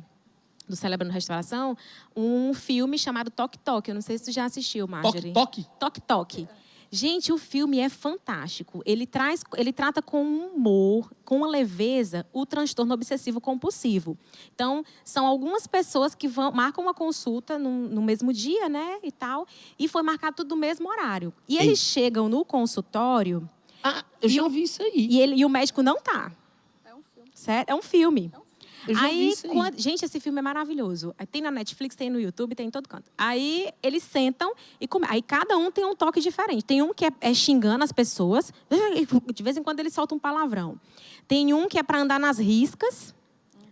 do Celebrando Restauração, um filme chamado Toque Toque. Eu não sei se você já assistiu, Marjorie. Toque? Toque Toque. Gente, o filme é fantástico. Ele trata com humor, com uma leveza, o transtorno obsessivo-compulsivo. Então, são algumas pessoas que marcam uma consulta no mesmo dia, né, e tal, e foi marcado tudo no mesmo horário. E eles chegam no consultório... Eu já vi isso aí. E o médico não tá. É um filme. Certo? É um filme. Eu já vi isso aí. Gente, esse filme é maravilhoso. Tem na Netflix, tem no YouTube, tem em todo canto. Aí eles sentam e aí cada um tem um toque diferente. Tem um que é xingando as pessoas. De vez em quando ele solta um palavrão. Tem um que é para andar nas riscas.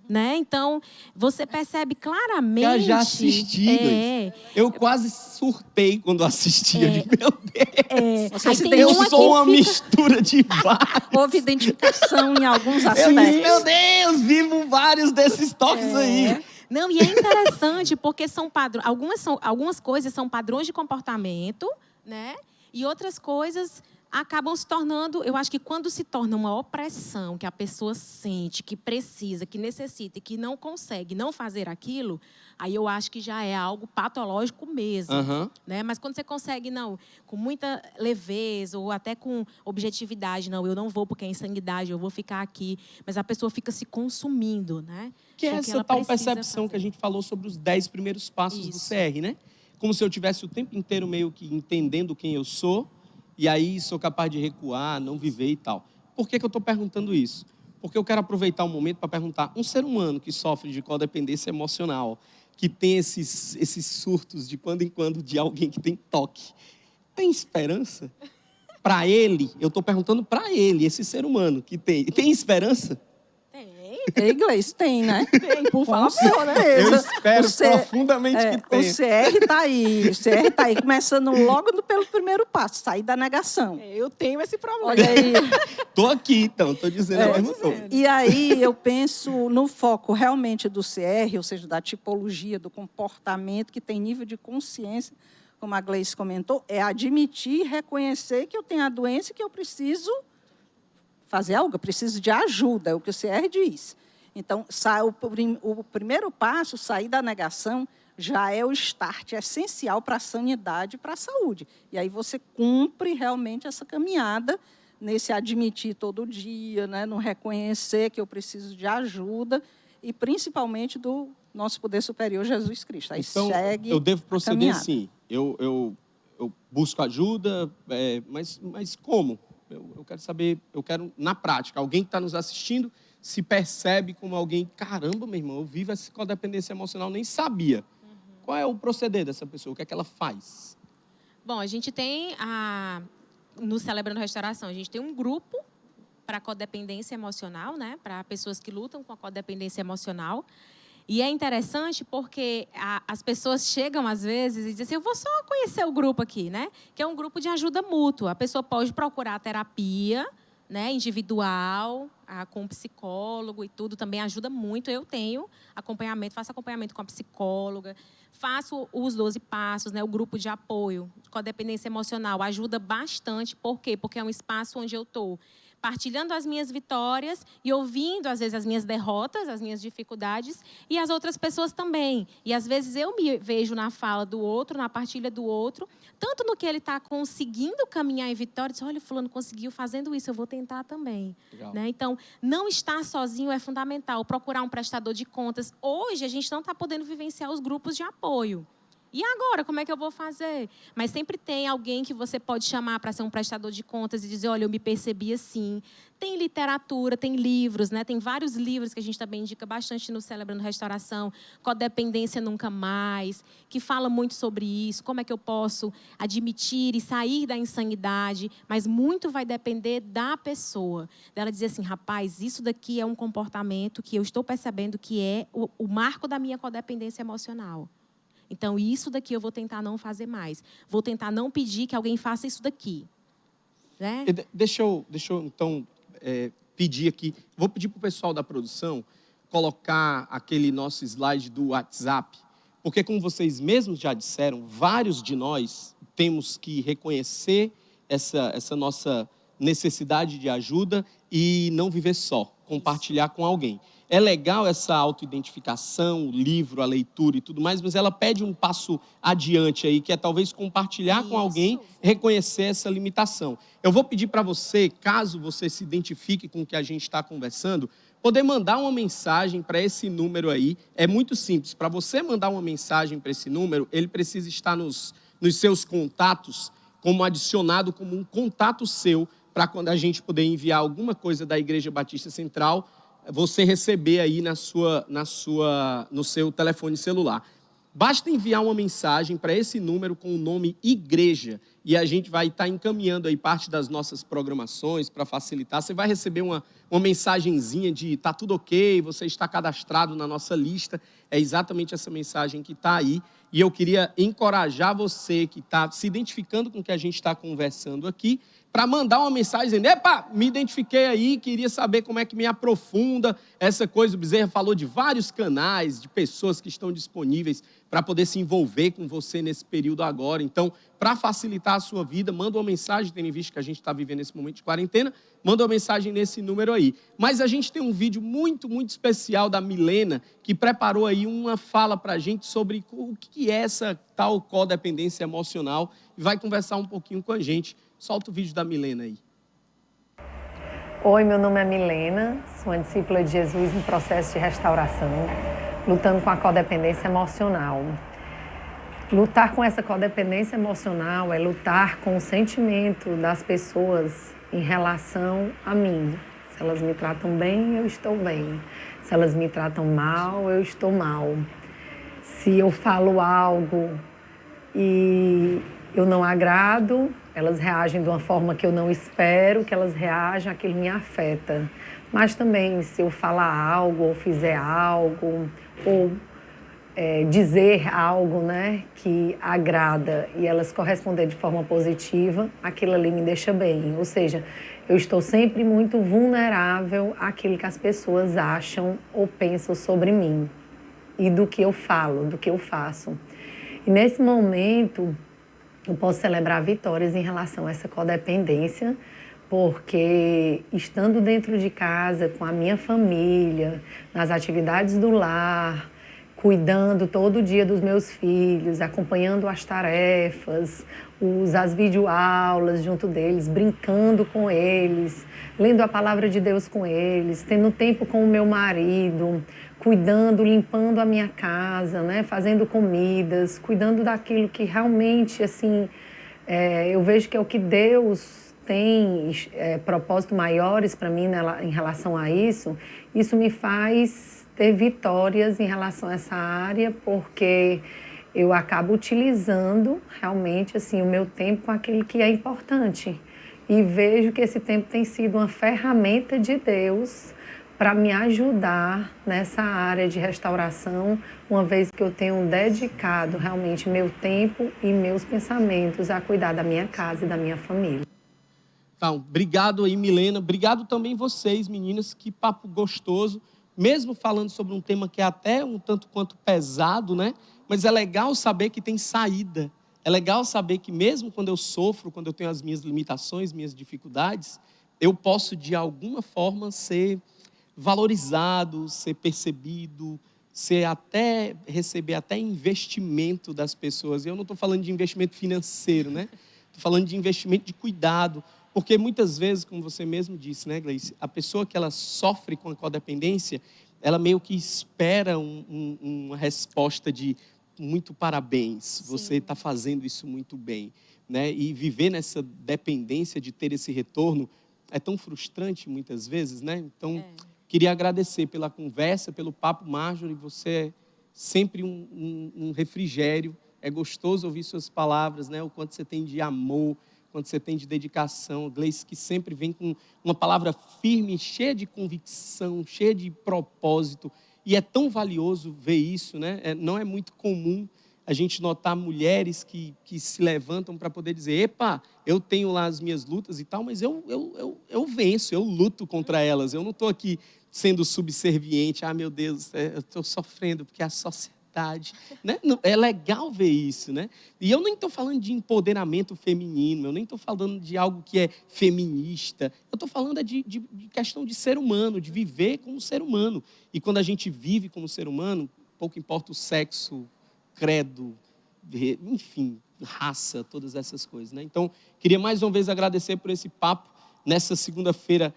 Né? Então, você percebe claramente... Eu já assisti. Eu quase surtei quando assisti. Eu digo, meu Deus. Eu sou uma mistura de vários. Houve identificação em alguns Eu aspectos. digo, meu Deus, vivo vários desses toques aí. Não, e é interessante porque são padrões. Algumas coisas são padrões de comportamento, né? E outras coisas, acabam se tornando, eu acho que quando se torna uma opressão, que a pessoa sente, que precisa, que necessita e que não consegue não fazer aquilo, aí eu acho que já é algo patológico mesmo. Né? Mas quando você consegue, não, com muita leveza ou até com objetividade, não, eu não vou porque é insanidade, eu vou ficar aqui, mas a pessoa fica se consumindo, né? Que é essa tal percepção que a gente falou sobre os 10 primeiros passos do CR, né? Como se eu tivesse o tempo inteiro meio que entendendo quem eu sou, e aí sou capaz de recuar, não viver e tal. Por que eu estou perguntando isso? Porque eu quero aproveitar o momento para perguntar, um ser humano que sofre de codependência emocional, que tem esses surtos de quando em quando de alguém que tem toque, tem esperança? Para ele, eu estou perguntando para ele, esse ser humano que tem esperança? Tem. Inglês tem, né? Tem, por favor, né? Eu espero profundamente que tenha. O CR está aí, começando logo pelo primeiro passo, sair da negação. Eu tenho esse problema. Olha aí. Estou aqui, então, estou dizendo a mesma coisa. E aí eu penso no foco realmente do CR, ou seja, da tipologia, do comportamento, que tem nível de consciência, como a Gleice comentou, é admitir e reconhecer que eu tenho a doença e que eu preciso fazer algo, eu preciso de ajuda, é o que o CR diz. Então, o primeiro passo, sair da negação, já é o start essencial para a sanidade e para a saúde. E aí você cumpre realmente essa caminhada, nesse admitir todo dia, né, no reconhecer que eu preciso de ajuda, e principalmente do nosso poder superior, Jesus Cristo. Aí então, segue eu devo proceder caminhada. assim, eu busco ajuda, mas como? Eu quero saber, eu quero, na prática, alguém que está nos assistindo se percebe como alguém, caramba, meu irmão, eu vivo essa codependência emocional, nem sabia. Qual é o proceder dessa pessoa? O que é que ela faz? Bom, a gente tem, no Celebrando Restauração, a gente tem um grupo para codependência emocional, né? Para pessoas que lutam com a codependência emocional. E é interessante porque as pessoas chegam, às vezes, e dizem assim, eu vou só conhecer o grupo aqui, né? Que é um grupo de ajuda mútua. A pessoa pode procurar terapia, né, individual, com um psicólogo e tudo, também ajuda muito. Eu tenho acompanhamento, faço acompanhamento com a psicóloga, faço os 12 passos, né, o grupo de apoio, codependência emocional, ajuda bastante. Por quê? Porque é um espaço onde eu estou partilhando as minhas vitórias e ouvindo, às vezes, as minhas derrotas, as minhas dificuldades, e as outras pessoas também. E, às vezes, eu me vejo na fala do outro, na partilha do outro, tanto no que ele está conseguindo caminhar em vitória, diz, olha, fulano conseguiu fazendo isso, eu vou tentar também. Né? Então, não estar sozinho é fundamental, procurar um prestador de contas. Hoje, a gente não está podendo vivenciar os grupos de apoio. E agora, como é que eu vou fazer? Mas sempre tem alguém que você pode chamar para ser um prestador de contas e dizer, olha, eu me percebi assim. Tem literatura, tem livros, né? Tem vários livros que a gente também indica bastante no Celebrando Restauração, Codependência Nunca Mais, que fala muito sobre isso, como é que eu posso admitir e sair da insanidade, mas muito vai depender da pessoa. Dela dizer assim, rapaz, isso daqui é um comportamento que eu estou percebendo que é o marco da minha codependência emocional. Então, isso daqui eu vou tentar não fazer mais. Vou tentar não pedir que alguém faça isso daqui. Né? Deixa eu então, pedir aqui. Vou pedir para o pessoal da produção colocar aquele nosso slide do WhatsApp. Porque, como vocês mesmos já disseram, vários de nós temos que reconhecer essa nossa necessidade de ajuda e não viver só, compartilhar com alguém. É legal essa autoidentificação, o livro, a leitura e tudo mais, mas ela pede um passo adiante aí, que é talvez compartilhar com alguém, reconhecer essa limitação. Eu vou pedir para você, caso você se identifique com o que a gente está conversando, poder mandar uma mensagem para esse número aí. É muito simples. Para você mandar uma mensagem para esse número, ele precisa estar nos seus contatos, como adicionado como um contato seu, para quando a gente poder enviar alguma coisa da Igreja Batista Central, você receber aí no seu telefone celular. Basta enviar uma mensagem para esse número com o nome Igreja e a gente vai estar encaminhando aí parte das nossas programações para facilitar. Você vai receber uma mensagenzinha de está tudo ok, você está cadastrado na nossa lista. É exatamente essa mensagem que está aí. E eu queria encorajar você que está se identificando com o que a gente está conversando aqui, para mandar uma mensagem dizendo, epa, me identifiquei aí, queria saber como é que me aprofunda essa coisa. O Bezerra falou de vários canais, de pessoas que estão disponíveis para poder se envolver com você nesse período agora. Então, para facilitar a sua vida, manda uma mensagem, tendo em vista que a gente está vivendo esse momento de quarentena, manda uma mensagem nesse número aí. Mas a gente tem um vídeo muito, muito especial da Milena, que preparou aí uma fala para a gente sobre o que é essa tal codependência emocional e vai conversar um pouquinho com a gente. Solta o vídeo da Milena aí. Oi, meu nome é Milena, sou uma discípula de Jesus em processo de restauração, lutando com a codependência emocional. Lutar com essa codependência emocional é lutar com o sentimento das pessoas em relação a mim. Se elas me tratam bem, eu estou bem. Se elas me tratam mal, eu estou mal. Se eu falo algo e eu não agrado, elas reagem de uma forma que eu não espero que elas reajam, aquilo me afeta. Mas também, se eu falar algo, ou fizer algo, ou dizer algo, né, que agrada e elas corresponderem de forma positiva, aquilo ali me deixa bem. Ou seja, eu estou sempre muito vulnerável àquilo que as pessoas acham ou pensam sobre mim e do que eu falo, do que eu faço. E nesse momento, eu posso celebrar vitórias em relação a essa codependência, porque estando dentro de casa, com a minha família, nas atividades do lar, cuidando todo dia dos meus filhos, acompanhando as tarefas, as videoaulas junto deles, brincando com eles, lendo a palavra de Deus com eles, tendo tempo com o meu marido, cuidando, limpando a minha casa, né, fazendo comidas, cuidando daquilo que realmente, assim, eu vejo que é o que Deus tem propósitos maiores para mim em relação a isso. Isso me faz ter vitórias em relação a essa área, porque eu acabo utilizando realmente assim o meu tempo com aquilo que é importante. E vejo que esse tempo tem sido uma ferramenta de Deus para me ajudar nessa área de restauração, uma vez que eu tenho dedicado realmente meu tempo e meus pensamentos a cuidar da minha casa e da minha família. Então, obrigado aí, Milena. Obrigado também vocês, meninas. Que papo gostoso. Mesmo falando sobre um tema que é até um tanto quanto pesado, né? Mas é legal saber que tem saída. É legal saber que mesmo quando eu sofro, quando eu tenho as minhas limitações, minhas dificuldades, eu posso, de alguma forma, ser valorizado, ser percebido, receber até investimento das pessoas. E eu não estou falando de investimento financeiro, né? Estou falando de investimento de cuidado. Porque muitas vezes, como você mesmo disse, né, Gleice, a pessoa que ela sofre com a codependência, ela meio que espera uma resposta de muito parabéns, sim, você está fazendo isso muito bem, né? E viver nessa dependência de ter esse retorno é tão frustrante muitas vezes, né? Então, queria agradecer pela conversa, pelo papo, Marjorie, você é sempre um refrigério, é gostoso ouvir suas palavras, né? O quanto você tem de amor, quanto você tem de dedicação. Gleice, que sempre vem com uma palavra firme, cheia de convicção, cheia de propósito. E é tão valioso ver isso, né? Não é muito comum a gente notar mulheres que se levantam para poder dizer: epa, eu tenho lá as minhas lutas e tal, mas eu venço, eu luto contra elas. Eu não estou aqui sendo subserviente. Ah, meu Deus, eu estou sofrendo porque a sociedade... Né? É legal ver isso, né? E eu nem estou falando de empoderamento feminino, eu nem estou falando de algo que é feminista, eu estou falando de questão de ser humano, de viver como ser humano. E quando a gente vive como ser humano, pouco importa o sexo, credo, enfim, raça, todas essas coisas, né? Então, queria mais uma vez agradecer por esse papo, nessa segunda-feira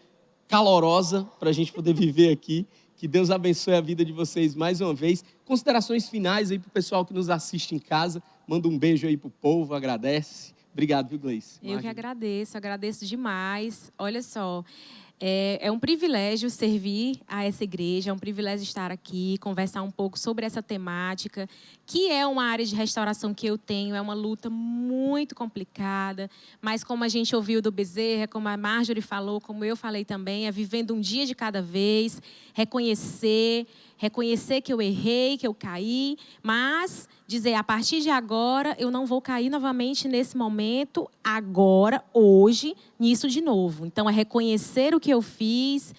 calorosa, para a gente poder viver aqui. Que Deus abençoe a vida de vocês mais uma vez. Considerações finais aí para o pessoal que nos assiste em casa. Manda um beijo aí para o povo, agradece. Obrigado, viu, Gleice? Eu que agradeço demais. Olha só, é um privilégio servir a essa igreja, é um privilégio estar aqui, conversar um pouco sobre essa temática, que é uma área de restauração que eu tenho, é uma luta muito complicada, mas como a gente ouviu do Bezerra, como a Marjorie falou, como eu falei também, é vivendo um dia de cada vez, reconhecer que eu errei, que eu caí, mas dizer, a partir de agora, eu não vou cair novamente nesse momento, agora, hoje, nisso de novo. Então, é reconhecer o que eu fiz,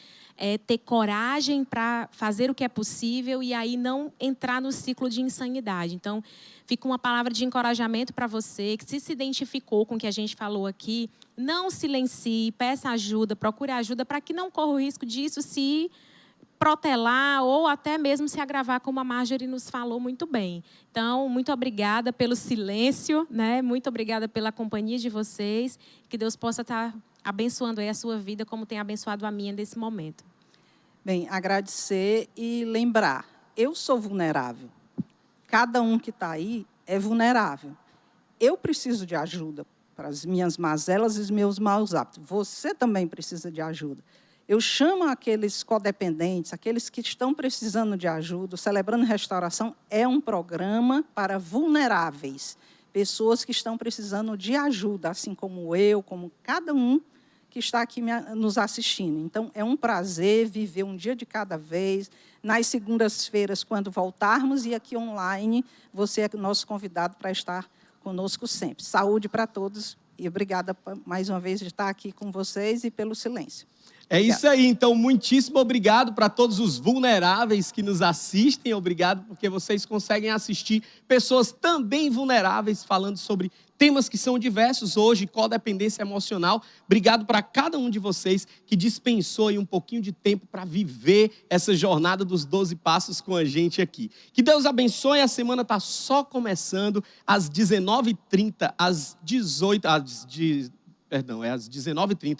ter coragem para fazer o que é possível e aí não entrar no ciclo de insanidade. Então, fica uma palavra de encorajamento para você, que se identificou com o que a gente falou aqui, não silencie, peça ajuda, procure ajuda, para que não corra o risco disso se protelar ou até mesmo se agravar, como a Marjorie nos falou muito bem. Então, muito obrigada pelo silêncio, né? Muito obrigada pela companhia de vocês. Que Deus possa estar abençoando aí a sua vida, como tem abençoado a minha nesse momento. Bem, agradecer e lembrar, eu sou vulnerável. Cada um que está aí é vulnerável. Eu preciso de ajuda para as minhas mazelas e os meus maus hábitos. Você também precisa de ajuda. Eu chamo aqueles codependentes, aqueles que estão precisando de ajuda. O Celebrando Restauração é um programa para vulneráveis, pessoas que estão precisando de ajuda, assim como eu, como cada um que está aqui nos assistindo. Então, é um prazer viver um dia de cada vez. Nas segundas-feiras, quando voltarmos, e aqui online, você é nosso convidado para estar conosco sempre. Saúde para todos e obrigada mais uma vez de estar aqui com vocês e pelo silêncio. É isso aí, então muitíssimo obrigado para todos os vulneráveis que nos assistem, obrigado porque vocês conseguem assistir pessoas também vulneráveis falando sobre temas que são diversos hoje, codependência emocional. Obrigado para cada um de vocês que dispensou aí um pouquinho de tempo para viver essa jornada dos 12 passos com a gente aqui. Que Deus abençoe, a semana está só começando às 19h30, às 19h30,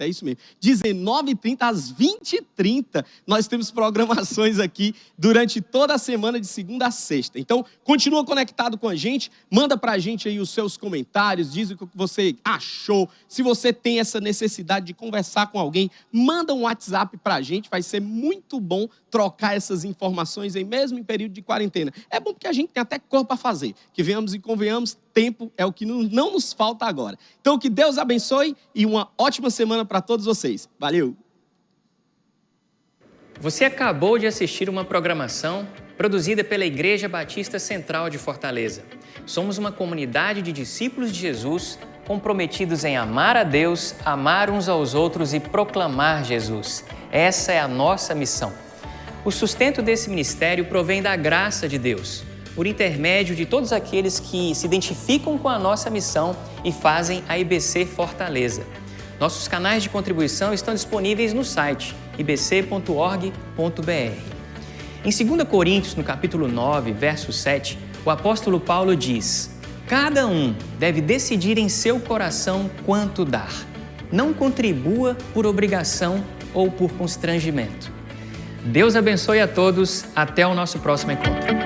é isso mesmo. 19h30 às 20h30, nós temos programações aqui durante toda a semana, de segunda a sexta. Então, continua conectado com a gente, manda pra gente aí os seus comentários, diz o que você achou. Se você tem essa necessidade de conversar com alguém, manda um WhatsApp pra gente, vai ser muito bom trocar essas informações aí, mesmo em período de quarentena. É bom porque a gente tem até coisa para fazer, que venhamos e convenhamos, tempo é o que não nos falta agora. Então, que Deus abençoe e uma ótima semana para todos vocês. Valeu! Você acabou de assistir uma programação produzida pela Igreja Batista Central de Fortaleza. Somos uma comunidade de discípulos de Jesus comprometidos em amar a Deus, amar uns aos outros e proclamar Jesus. Essa é a nossa missão. O sustento desse ministério provém da graça de Deus, por intermédio de todos aqueles que se identificam com a nossa missão e fazem a IBC Fortaleza. Nossos canais de contribuição estão disponíveis no site ibc.org.br. Em 2 Coríntios, no capítulo 9, verso 7, o apóstolo Paulo diz: cada um deve decidir em seu coração quanto dar. Não contribua por obrigação ou por constrangimento. Deus abençoe a todos. Até o nosso próximo encontro.